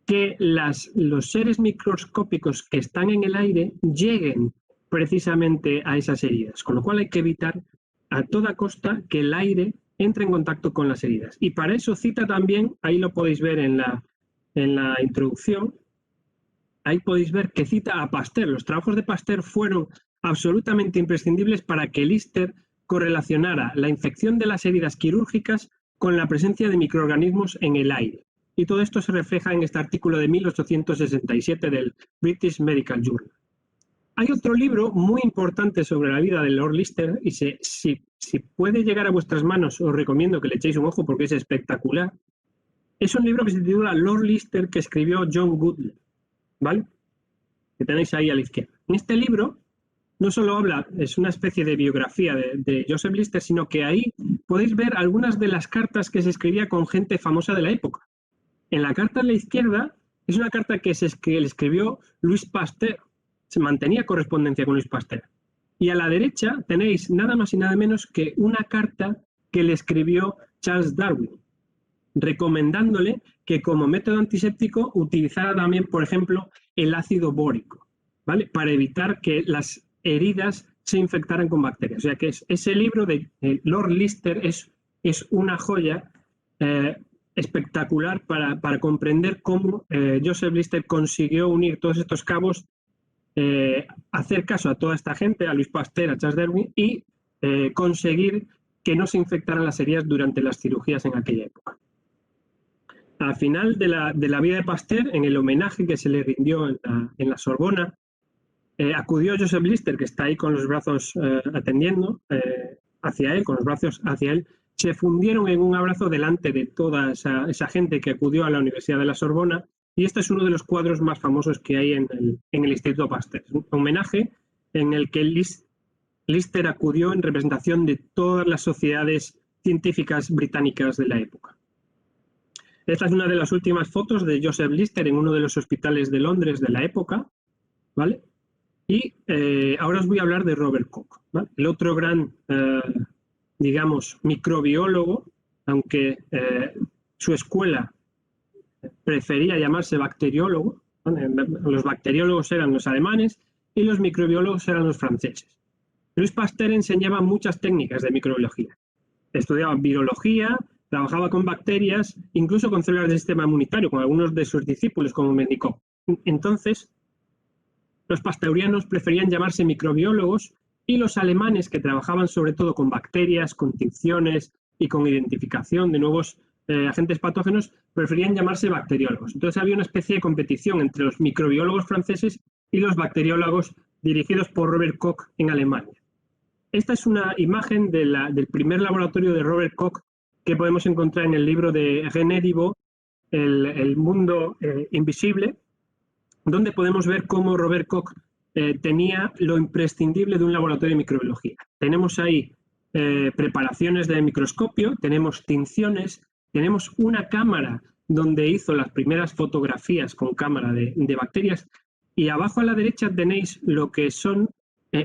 que los seres microscópicos que están en el aire lleguen precisamente a esas heridas, con lo cual hay que evitar a toda costa que el aire entre en contacto con las heridas. Y para eso cita también, ahí lo podéis ver en la introducción, ahí podéis ver que cita a Pasteur. Los trabajos de Pasteur fueron absolutamente imprescindibles para que Lister correlacionara la infección de las heridas quirúrgicas con la presencia de microorganismos en el aire. Y todo esto se refleja en este artículo de 1867 del British Medical Journal. Hay otro libro muy importante sobre la vida de Lord Lister y si puede llegar a vuestras manos os recomiendo que le echéis un ojo porque es espectacular. Es un libro que se titula Lord Lister, que escribió John Goodall, ¿vale? Que tenéis ahí a la izquierda. En este libro no solo habla, es una especie de biografía de Joseph Lister, sino que ahí podéis ver algunas de las cartas que se escribía con gente famosa de la época. En la carta a la izquierda es una carta que le escribió Louis Pasteur. Se mantenía correspondencia con Louis Pasteur. Y a la derecha tenéis nada más y nada menos que una carta que le escribió Charles Darwin, recomendándole que como método antiséptico utilizara también, por ejemplo, el ácido bórico, ¿vale? Para evitar que las heridas se infectaran con bacterias. O sea que ese libro de Lord Lister es una joya espectacular para comprender cómo Joseph Lister consiguió unir todos estos cabos, hacer caso a toda esta gente, a Louis Pasteur, a Charles Darwin, y conseguir que no se infectaran las heridas durante las cirugías en aquella época. Al final de la vida de Pasteur, en el homenaje que se le rindió en la Sorbona, acudió Joseph Lister, que está ahí con los brazos atendiendo hacia él, con los brazos hacia él. Se fundieron en un abrazo delante de toda esa gente que acudió a la Universidad de la Sorbona, y este es uno de los cuadros más famosos que hay en el Instituto Pasteur. Es un homenaje en el que Lister acudió en representación de todas las sociedades científicas británicas de la época. Esta es una de las últimas fotos de Joseph Lister en uno de los hospitales de Londres de la época, ¿vale? Y ahora os voy a hablar de Robert Koch, ¿vale? El otro gran, digamos, microbiólogo, aunque su escuela prefería llamarse bacteriólogo, ¿vale? Los bacteriólogos eran los alemanes y los microbiólogos eran los franceses. Louis Pasteur enseñaba muchas técnicas de microbiología. Estudiaba virología, trabajaba con bacterias, incluso con células del sistema inmunitario, con algunos de sus discípulos como Mendikov. Entonces, los pasteurianos preferían llamarse microbiólogos y los alemanes, que trabajaban sobre todo con bacterias, con tinciones y con identificación de nuevos agentes patógenos, preferían llamarse bacteriólogos. Entonces había una especie de competición entre los microbiólogos franceses y los bacteriólogos dirigidos por Robert Koch en Alemania. Esta es una imagen del primer laboratorio de Robert Koch que podemos encontrar en el libro de René Dibot, El mundo invisible, donde podemos ver cómo Robert Koch tenía lo imprescindible de un laboratorio de microbiología. Tenemos ahí preparaciones de microscopio, tenemos tinciones, tenemos una cámara donde hizo las primeras fotografías con cámara de bacterias, y abajo a la derecha tenéis lo que son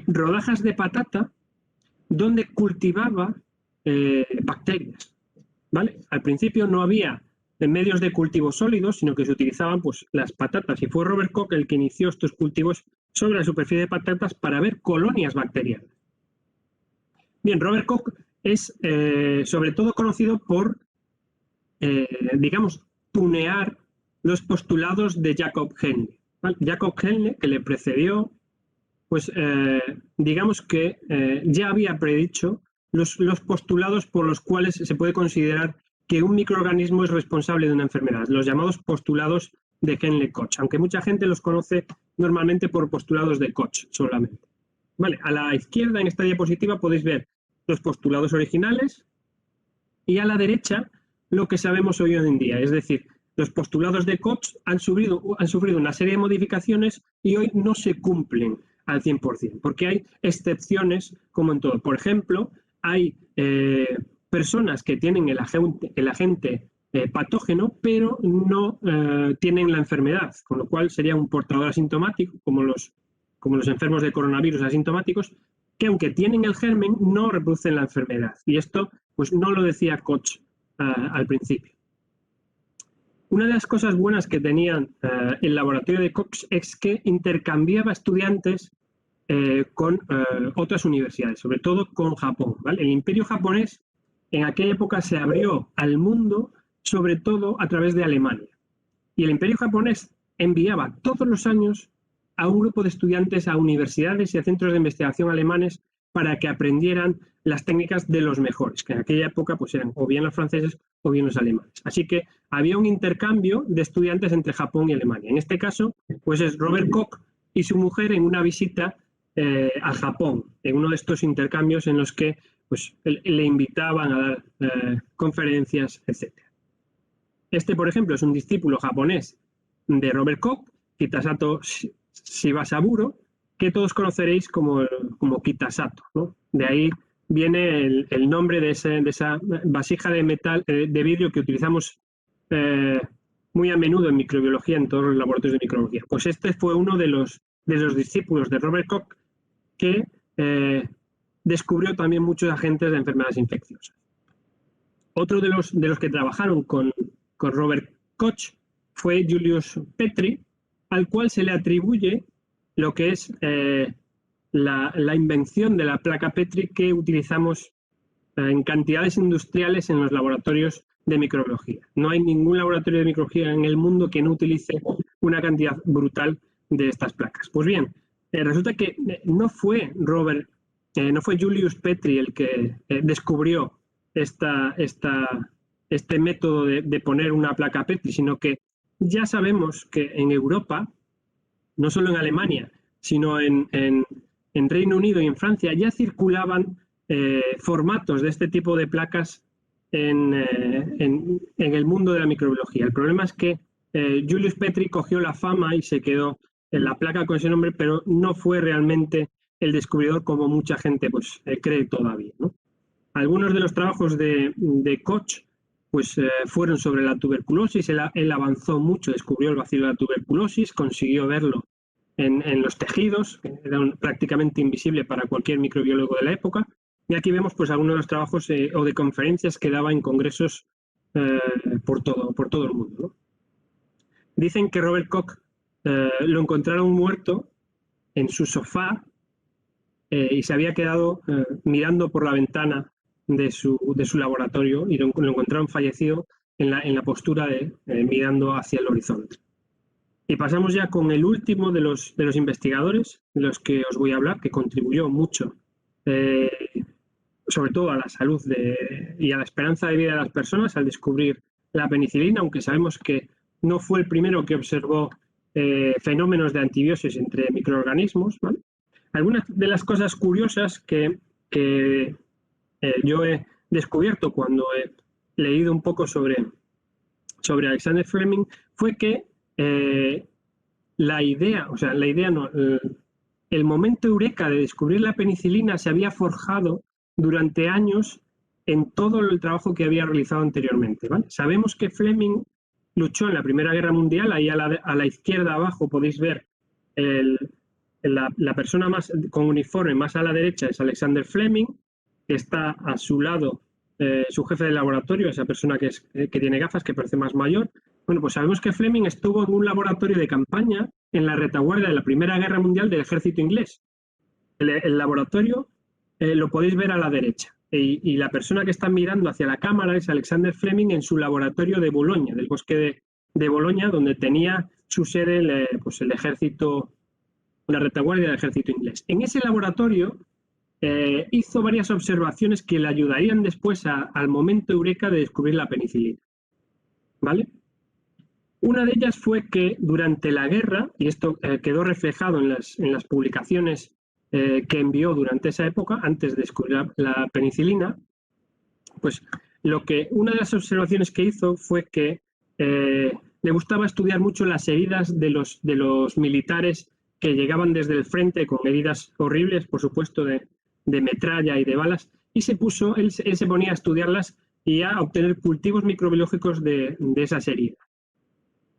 rodajas de patata donde cultivaba bacterias, ¿vale? Al principio no había medios de cultivo sólidos, sino que se utilizaban pues, las patatas, y fue Robert Koch el que inició estos cultivos sobre la superficie de patatas para ver colonias bacterianas. Bien, Robert Koch es sobre todo conocido por, digamos, tunear los postulados de Jakob Henle. ¿Vale? Jakob Henle, que le precedió, pues digamos que ya había predicho los postulados por los cuales se puede considerar que un microorganismo es responsable de una enfermedad, los llamados postulados de Henle-Koch, aunque mucha gente los conoce normalmente por postulados de Koch solamente. Vale, a la izquierda en esta diapositiva podéis ver los postulados originales y a la derecha lo que sabemos hoy en día, es decir, los postulados de Koch han sufrido una serie de modificaciones y hoy no se cumplen al 100%, porque hay excepciones como en todo. Por ejemplo, hay personas que tienen el agente patógeno, pero no tienen la enfermedad, con lo cual sería un portador asintomático, como los enfermos de coronavirus asintomáticos, que aunque tienen el germen, no reproducen la enfermedad. Y esto pues no lo decía Koch al principio. Una de las cosas buenas que tenía el laboratorio de Koch es que intercambiaba estudiantes con otras universidades, sobre todo con Japón, ¿vale? El imperio japonés en aquella época se abrió al mundo, sobre todo a través de Alemania. Y el imperio japonés enviaba todos los años a un grupo de estudiantes a universidades y a centros de investigación alemanes para que aprendieran las técnicas de los mejores, que en aquella época pues eran o bien los franceses o bien los alemanes. Así que había un intercambio de estudiantes entre Japón y Alemania. En este caso, pues es Robert Koch y su mujer en una visita a Japón, en uno de estos intercambios en los que pues, le invitaban a dar conferencias, etc. Este, por ejemplo, es un discípulo japonés de Robert Koch, Kitasato Shibasaburo, que todos conoceréis como Kitasato, ¿no? De ahí viene el nombre de esa vasija de metal, de vidrio que utilizamos muy a menudo en microbiología, en todos los laboratorios de microbiología. Pues este fue uno de los discípulos de Robert Koch que descubrió también muchos agentes de enfermedades infecciosas. Otro de los que trabajaron con Robert Koch fue Julius Petri, al cual se le atribuye lo que es la invención de la placa Petri que utilizamos en cantidades industriales en los laboratorios de microbiología. No hay ningún laboratorio de microbiología en el mundo que no utilice una cantidad brutal de estas placas. Pues bien, resulta que no fue Julius Petri el que descubrió este método de poner una placa Petri, sino que ya sabemos que en Europa, no solo en Alemania, sino en Reino Unido y en Francia ya circulaban formatos de este tipo de placas en el mundo de la microbiología. El problema es que Julius Petri cogió la fama y se quedó en la placa con ese nombre, pero no fue realmente el descubridor como mucha gente pues, cree todavía, ¿no? Algunos de los trabajos de Koch pues, fueron sobre la tuberculosis. Él avanzó mucho, descubrió el bacilo de la tuberculosis, consiguió verlo en los tejidos, que era prácticamente invisible para cualquier microbiólogo de la época. Y aquí vemos pues, algunos de los trabajos o de conferencias que daba en congresos por todo el mundo, ¿no? Dicen que Robert Koch lo encontraron muerto en su sofá y se había quedado mirando por la ventana de su laboratorio y lo encontraron fallecido en la postura mirando hacia el horizonte. Y pasamos ya con el último de los investigadores de los que os voy a hablar, que contribuyó mucho, sobre todo a la salud y a la esperanza de vida de las personas al descubrir la penicilina, aunque sabemos que no fue el primero que observó fenómenos de antibiosis entre microorganismos, ¿vale? Algunas de las cosas curiosas que yo he descubierto cuando he leído un poco sobre Alexander Fleming fue que el momento eureka de descubrir la penicilina se había forjado durante años en todo el trabajo que había realizado anteriormente, ¿vale? Sabemos que Fleming luchó en la Primera Guerra Mundial. Ahí a la izquierda abajo podéis ver la persona más con uniforme más a la derecha es Alexander Fleming, que está a su lado su jefe de laboratorio, esa persona que tiene gafas, que parece más mayor. Bueno, pues sabemos que Fleming estuvo en un laboratorio de campaña en la retaguardia de la Primera Guerra Mundial del ejército inglés. El laboratorio lo podéis ver a la derecha. Y la persona que está mirando hacia la cámara es Alexander Fleming en su laboratorio de Bolonia, del bosque de Bolonia, donde tenía su sede el ejército, la retaguardia del ejército inglés. En ese laboratorio hizo varias observaciones que le ayudarían después al momento eureka de descubrir la penicilina, ¿vale? Una de ellas fue que durante la guerra, y esto quedó reflejado en las publicaciones que envió durante esa época, antes de descubrir la penicilina, pues una de las observaciones que hizo fue que le gustaba estudiar mucho las heridas de los militares que llegaban desde el frente con heridas horribles, por supuesto, de metralla y de balas, y él se ponía a estudiarlas y a obtener cultivos microbiológicos de esas heridas.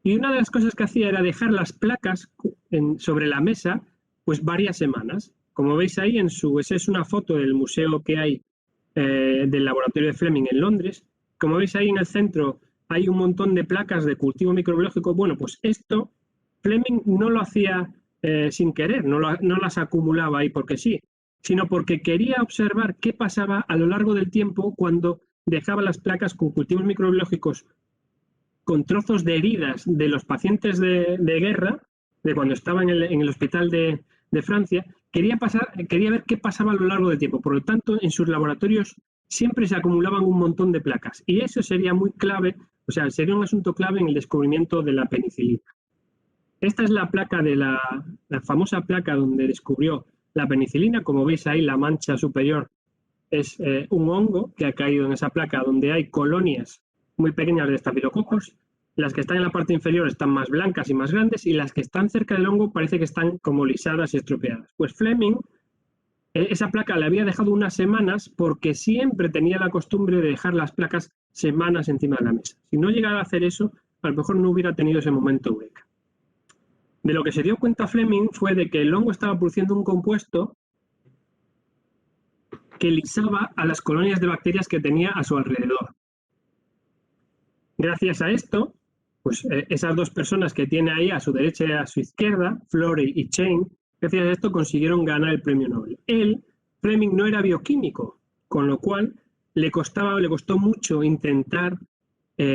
Y una de las cosas que hacía era dejar las placas sobre la mesa pues varias semanas. Como veis ahí, esa es una foto del museo que hay del laboratorio de Fleming en Londres. Como veis ahí en el centro hay un montón de placas de cultivo microbiológico. Bueno, pues esto Fleming no lo hacía sin querer, no las acumulaba ahí porque sí, sino porque quería observar qué pasaba a lo largo del tiempo cuando dejaba las placas con cultivos microbiológicos con trozos de heridas de los pacientes de guerra, de cuando estaban en el hospital de Francia. Quería ver qué pasaba a lo largo del tiempo. Por lo tanto, en sus laboratorios siempre se acumulaban un montón de placas. Y eso sería muy clave, o sea, sería un asunto clave en el descubrimiento de la penicilina. Esta es la placa la famosa placa donde descubrió la penicilina. Como veis ahí, la mancha superior es un hongo que ha caído en esa placa donde hay colonias muy pequeñas de estafilococos. Las que están en la parte inferior están más blancas y más grandes, y las que están cerca del hongo parece que están como lisadas y estropeadas. Pues Fleming esa placa la había dejado unas semanas porque siempre tenía la costumbre de dejar las placas semanas encima de la mesa. Si no llegara a hacer eso, a lo mejor no hubiera tenido ese momento eureka. De lo que se dio cuenta Fleming fue de que el hongo estaba produciendo un compuesto que lisaba a las colonias de bacterias que tenía a su alrededor. Gracias a esto, pues esas dos personas que tiene ahí a su derecha y a su izquierda, Florey y Chain, gracias a esto consiguieron ganar el premio Nobel. Fleming, no era bioquímico, con lo cual le costó mucho intentar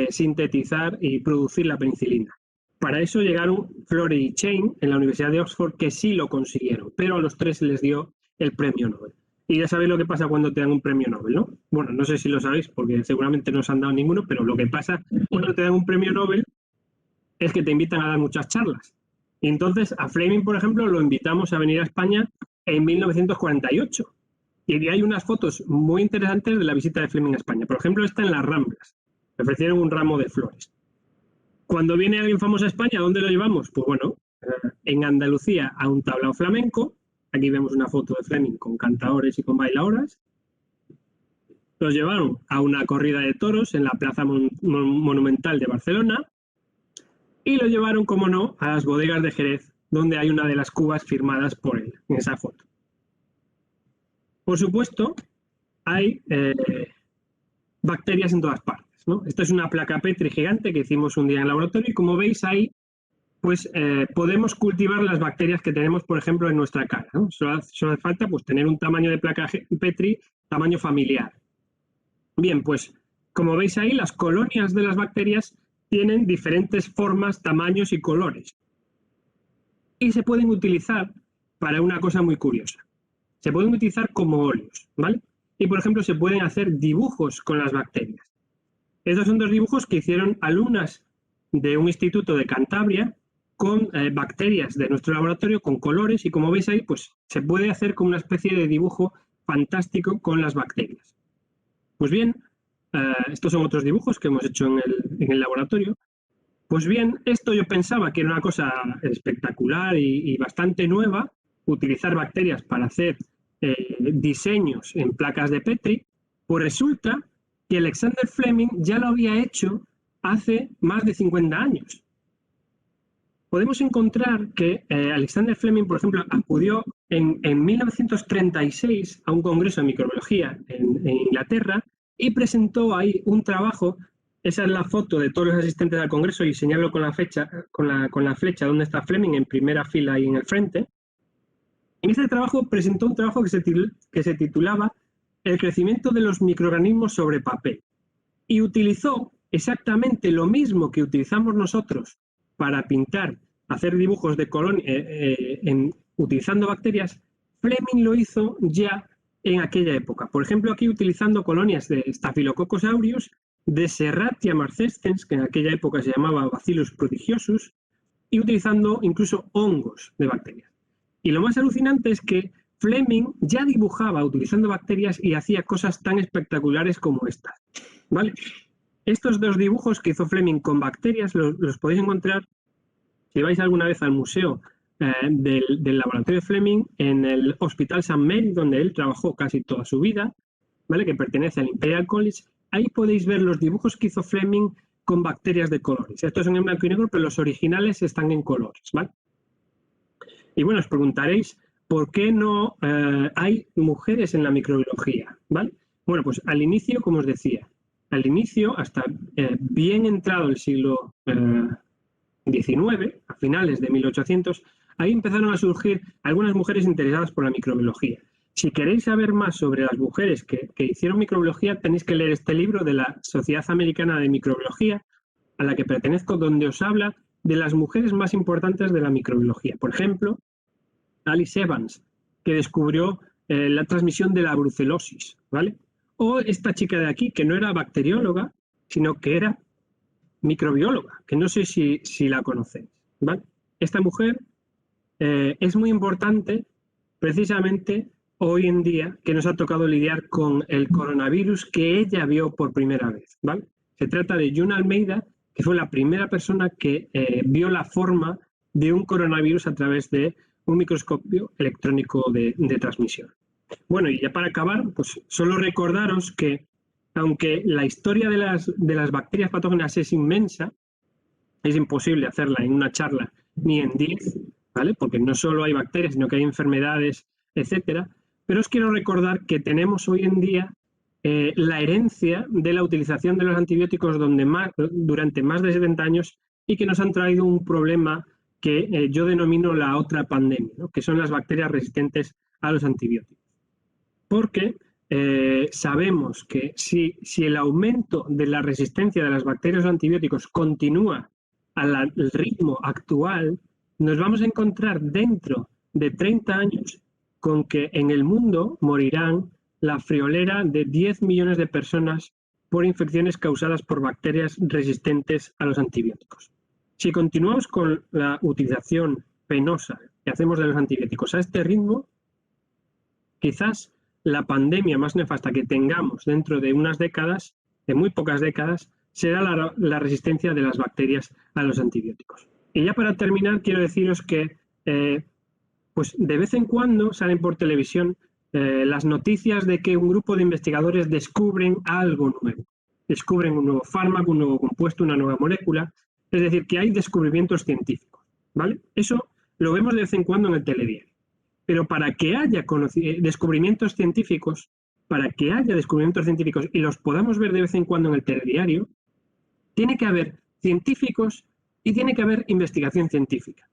sintetizar y producir la penicilina. Para eso llegaron Florey y Chain en la Universidad de Oxford, que sí lo consiguieron, pero a los tres se les dio el premio Nobel. Y ya sabéis lo que pasa cuando te dan un premio Nobel, ¿no? Bueno, no sé si lo sabéis, porque seguramente no os han dado ninguno, pero lo que pasa cuando te dan un premio Nobel es que te invitan a dar muchas charlas. Y entonces a Fleming, por ejemplo, lo invitamos a venir a España en 1948. Y hay unas fotos muy interesantes de la visita de Fleming a España. Por ejemplo, esta en las Ramblas. Le ofrecieron un ramo de flores. Cuando viene alguien famoso a España, ¿dónde lo llevamos? Pues bueno, en Andalucía a un tablao flamenco. Aquí vemos una foto de Fleming con cantadores y con bailadoras. Los llevaron a una corrida de toros en la Plaza Monumental de Barcelona y lo llevaron, como no, a las bodegas de Jerez, donde hay una de las cubas firmadas por él en esa foto. Por supuesto, hay bacterias en todas partes, ¿no? Esto es una placa Petri gigante que hicimos un día en el laboratorio y como veis ahí, pues podemos cultivar las bacterias que tenemos, por ejemplo, en nuestra cara, ¿no? Solo hace falta pues, tener un tamaño de placa Petri, tamaño familiar. Bien, pues como veis ahí, las colonias de las bacterias tienen diferentes formas, tamaños y colores. Y se pueden utilizar para una cosa muy curiosa. Se pueden utilizar como óleos, ¿vale? Y, por ejemplo, se pueden hacer dibujos con las bacterias. Estos son dos dibujos que hicieron alumnas de un instituto de Cantabria con bacterias de nuestro laboratorio, con colores, y como veis ahí, pues se puede hacer como una especie de dibujo fantástico con las bacterias. Pues bien, estos son otros dibujos que hemos hecho en el laboratorio. Pues bien, esto yo pensaba que era una cosa espectacular y bastante nueva, utilizar bacterias para hacer diseños en placas de Petri. Pues resulta que Alexander Fleming ya lo había hecho hace más de 50 años. Podemos encontrar que Alexander Fleming, por ejemplo, acudió en 1936 a un congreso de microbiología en Inglaterra y presentó ahí un trabajo. Esa es la foto de todos los asistentes al congreso y señalo con la flecha donde está Fleming en primera fila ahí en el frente. En este trabajo presentó un trabajo que se titulaba El crecimiento de los microorganismos sobre papel y utilizó exactamente lo mismo que utilizamos nosotros para pintar, hacer dibujos de colonias utilizando bacterias. Fleming lo hizo ya en aquella época. Por ejemplo, aquí utilizando colonias de Staphylococcus aureus, de Serratia marcescens, que en aquella época se llamaba Bacillus prodigiosus, y utilizando incluso hongos de bacterias. Y lo más alucinante es que Fleming ya dibujaba utilizando bacterias y hacía cosas tan espectaculares como estas, ¿vale? Estos dos dibujos que hizo Fleming con bacterias los podéis encontrar si vais alguna vez al museo del laboratorio de Fleming en el Hospital St. Mary, donde él trabajó casi toda su vida, ¿vale? Que pertenece al Imperial College. Ahí podéis ver los dibujos que hizo Fleming con bacterias de colores. Estos son en blanco y negro, pero los originales están en colores, ¿vale? Y bueno, os preguntaréis, ¿por qué no hay mujeres en la microbiología? ¿Vale? Bueno, pues al inicio, como os decía, al inicio, hasta bien entrado el siglo XIX, a finales de 1800, ahí empezaron a surgir algunas mujeres interesadas por la microbiología. Si queréis saber más sobre las mujeres que hicieron microbiología, tenéis que leer este libro de la Sociedad Americana de Microbiología, a la que pertenezco, donde os habla de las mujeres más importantes de la microbiología. Por ejemplo, Alice Evans, que descubrió la transmisión de la brucelosis, ¿vale? O esta chica de aquí, que no era bacterióloga, sino que era microbióloga, que no sé si la conocéis, ¿vale? Esta mujer es muy importante precisamente hoy en día, que nos ha tocado lidiar con el coronavirus que ella vio por primera vez, ¿vale? Se trata de June Almeida, que fue la primera persona que vio la forma de un coronavirus a través de un microscopio electrónico de transmisión. Bueno, y ya para acabar, pues solo recordaros que aunque la historia de las bacterias patógenas es inmensa, es imposible hacerla en una charla ni en 10, ¿vale? Porque no solo hay bacterias, sino que hay enfermedades, etcétera. Pero os quiero recordar que tenemos hoy en día la herencia de la utilización de los antibióticos durante más de 70 años y que nos han traído un problema que yo denomino la otra pandemia, ¿no? Que son las bacterias resistentes a los antibióticos. Porque sabemos que si el aumento de la resistencia de las bacterias a los antibióticos continúa al ritmo actual, nos vamos a encontrar dentro de 30 años con que en el mundo morirán la friolera de 10 millones de personas por infecciones causadas por bacterias resistentes a los antibióticos. Si continuamos con la utilización penosa que hacemos de los antibióticos a este ritmo, quizás la pandemia más nefasta que tengamos dentro de unas décadas, de muy pocas décadas, será la resistencia de las bacterias a los antibióticos. Y ya para terminar, quiero deciros que pues de vez en cuando salen por televisión las noticias de que un grupo de investigadores descubren algo nuevo. Descubren un nuevo fármaco, un nuevo compuesto, una nueva molécula. Es decir, que hay descubrimientos científicos, ¿vale? Eso lo vemos de vez en cuando en el telediario. Pero para que haya descubrimientos científicos, y los podamos ver de vez en cuando en el telediario, tiene que haber científicos y tiene que haber investigación científica.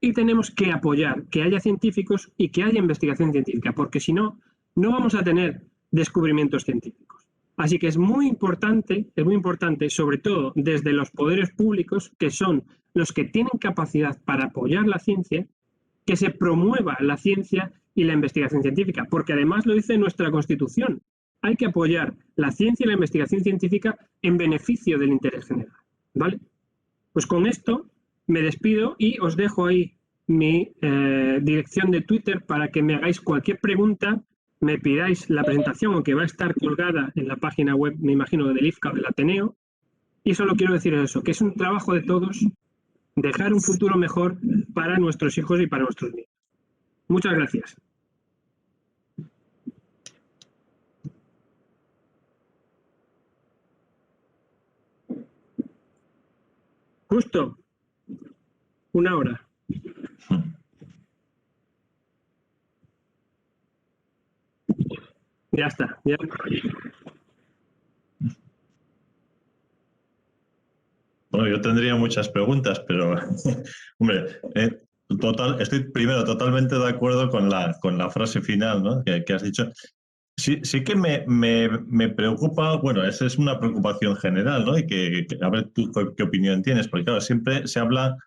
Y tenemos que apoyar que haya científicos y que haya investigación científica, porque si no, no vamos a tener descubrimientos científicos. Así que es muy importante, sobre todo desde los poderes públicos, que son los que tienen capacidad para apoyar la ciencia, que se promueva la ciencia y la investigación científica, porque además lo dice nuestra Constitución. Hay que apoyar la ciencia y la investigación científica en beneficio del interés general, ¿vale? Pues con esto me despido y os dejo ahí mi dirección de Twitter para que me hagáis cualquier pregunta, me pidáis la presentación, aunque va a estar colgada en la página web, me imagino, del IFCA o del Ateneo. Y solo quiero deciros eso, que es un trabajo de todos, dejar un futuro mejor para nuestros hijos y para nuestros nietos. Muchas gracias. Justo 1 hora. Ya está. Ya. Bueno, yo tendría muchas preguntas, pero, hombre, estoy primero totalmente de acuerdo con la frase final, ¿no? que has dicho. Sí que me preocupa, bueno, esa es una preocupación general, ¿no? Y que a ver tú qué opinión tienes, porque claro, siempre se habla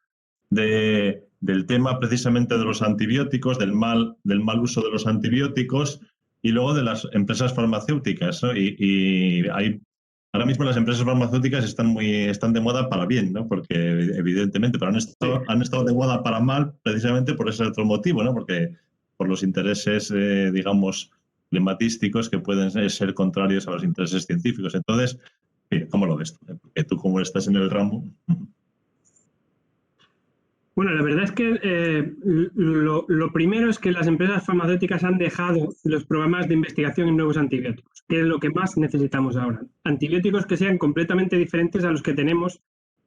del tema precisamente de los antibióticos, del mal uso de los antibióticos y luego de las empresas farmacéuticas, ¿no? Y ahora mismo las empresas farmacéuticas están de moda para bien, ¿no? Porque evidentemente, pero han estado de moda para mal precisamente por ese otro motivo, ¿no? Porque por los intereses, digamos, climatísticos que pueden ser contrarios a los intereses científicos. Entonces, ¿cómo lo ves? Porque tú, como estás en el ramo. Bueno, la verdad es que lo primero es que las empresas farmacéuticas han dejado los programas de investigación en nuevos antibióticos, que es lo que más necesitamos ahora. Antibióticos que sean completamente diferentes a los que tenemos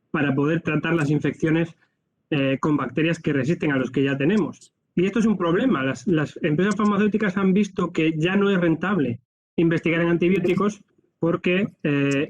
para poder tratar las infecciones con bacterias que resisten a los que ya tenemos. Y esto es un problema. Las empresas farmacéuticas han visto que ya no es rentable investigar en antibióticos porque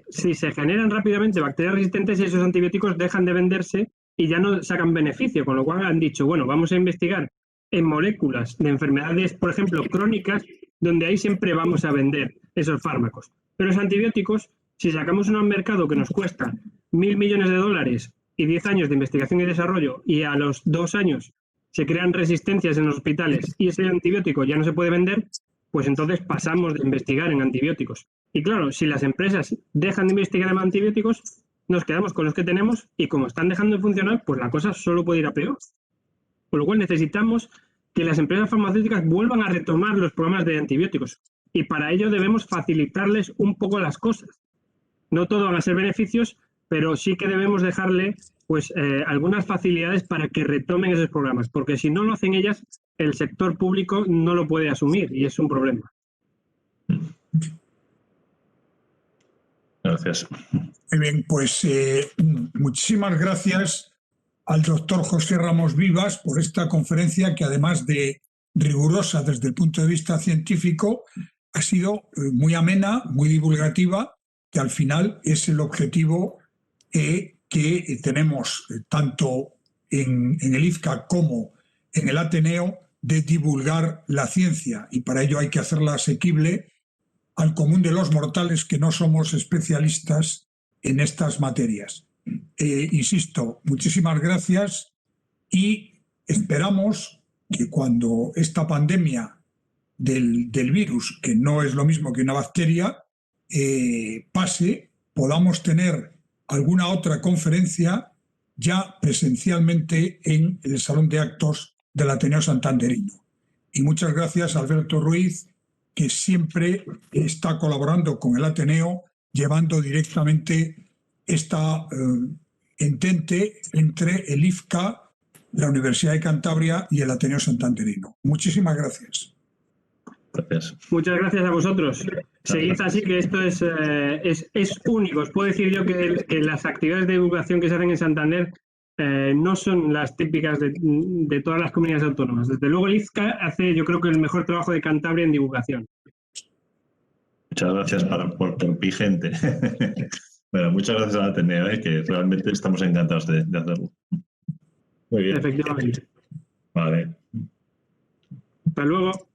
si se generan rápidamente bacterias resistentes, esos antibióticos dejan de venderse y ya no sacan beneficio, con lo cual han dicho, bueno, vamos a investigar en moléculas de enfermedades, por ejemplo, crónicas, donde ahí siempre vamos a vender esos fármacos. Pero los antibióticos, si sacamos uno al mercado que nos cuesta $1.000 millones y 10 años de investigación y desarrollo, y a los 2 años se crean resistencias en los hospitales y ese antibiótico ya no se puede vender, pues entonces pasamos de investigar en antibióticos. Y claro, si las empresas dejan de investigar en antibióticos, nos quedamos con los que tenemos y como están dejando de funcionar, pues la cosa solo puede ir a peor. Por lo cual necesitamos que las empresas farmacéuticas vuelvan a retomar los programas de antibióticos y para ello debemos facilitarles un poco las cosas. No todo van a ser beneficios, pero sí que debemos dejarle pues algunas facilidades para que retomen esos programas, porque si no lo hacen ellas, el sector público no lo puede asumir y es un problema. Gracias. Muy bien, pues muchísimas gracias al doctor José Ramos Vivas por esta conferencia que además de rigurosa desde el punto de vista científico, ha sido muy amena, muy divulgativa, que al final es el objetivo que tenemos tanto en el IFCA como en el Ateneo de divulgar la ciencia y para ello hay que hacerla asequible al común de los mortales que no somos especialistas en estas materias. Insisto, muchísimas gracias y esperamos que cuando esta pandemia del virus, que no es lo mismo que una bacteria, pase, podamos tener alguna otra conferencia ya presencialmente en el Salón de Actos del Ateneo Santanderino. Y muchas gracias a Alberto Ruiz, que siempre está colaborando con el Ateneo, llevando directamente esta entente entre el IFCA, la Universidad de Cantabria y el Ateneo Santanderino. Muchísimas gracias. Gracias. Muchas gracias a vosotros. Seguid así, que esto es único. Os puedo decir yo que las actividades de divulgación que se hacen en Santander no son las típicas de todas las comunidades autónomas. Desde luego el IFCA hace, yo creo, que el mejor trabajo de Cantabria en divulgación. Muchas gracias por vigente. Bueno, muchas gracias al Ateneo, que realmente estamos encantados de hacerlo. Muy bien. Efectivamente. Vale. Hasta luego.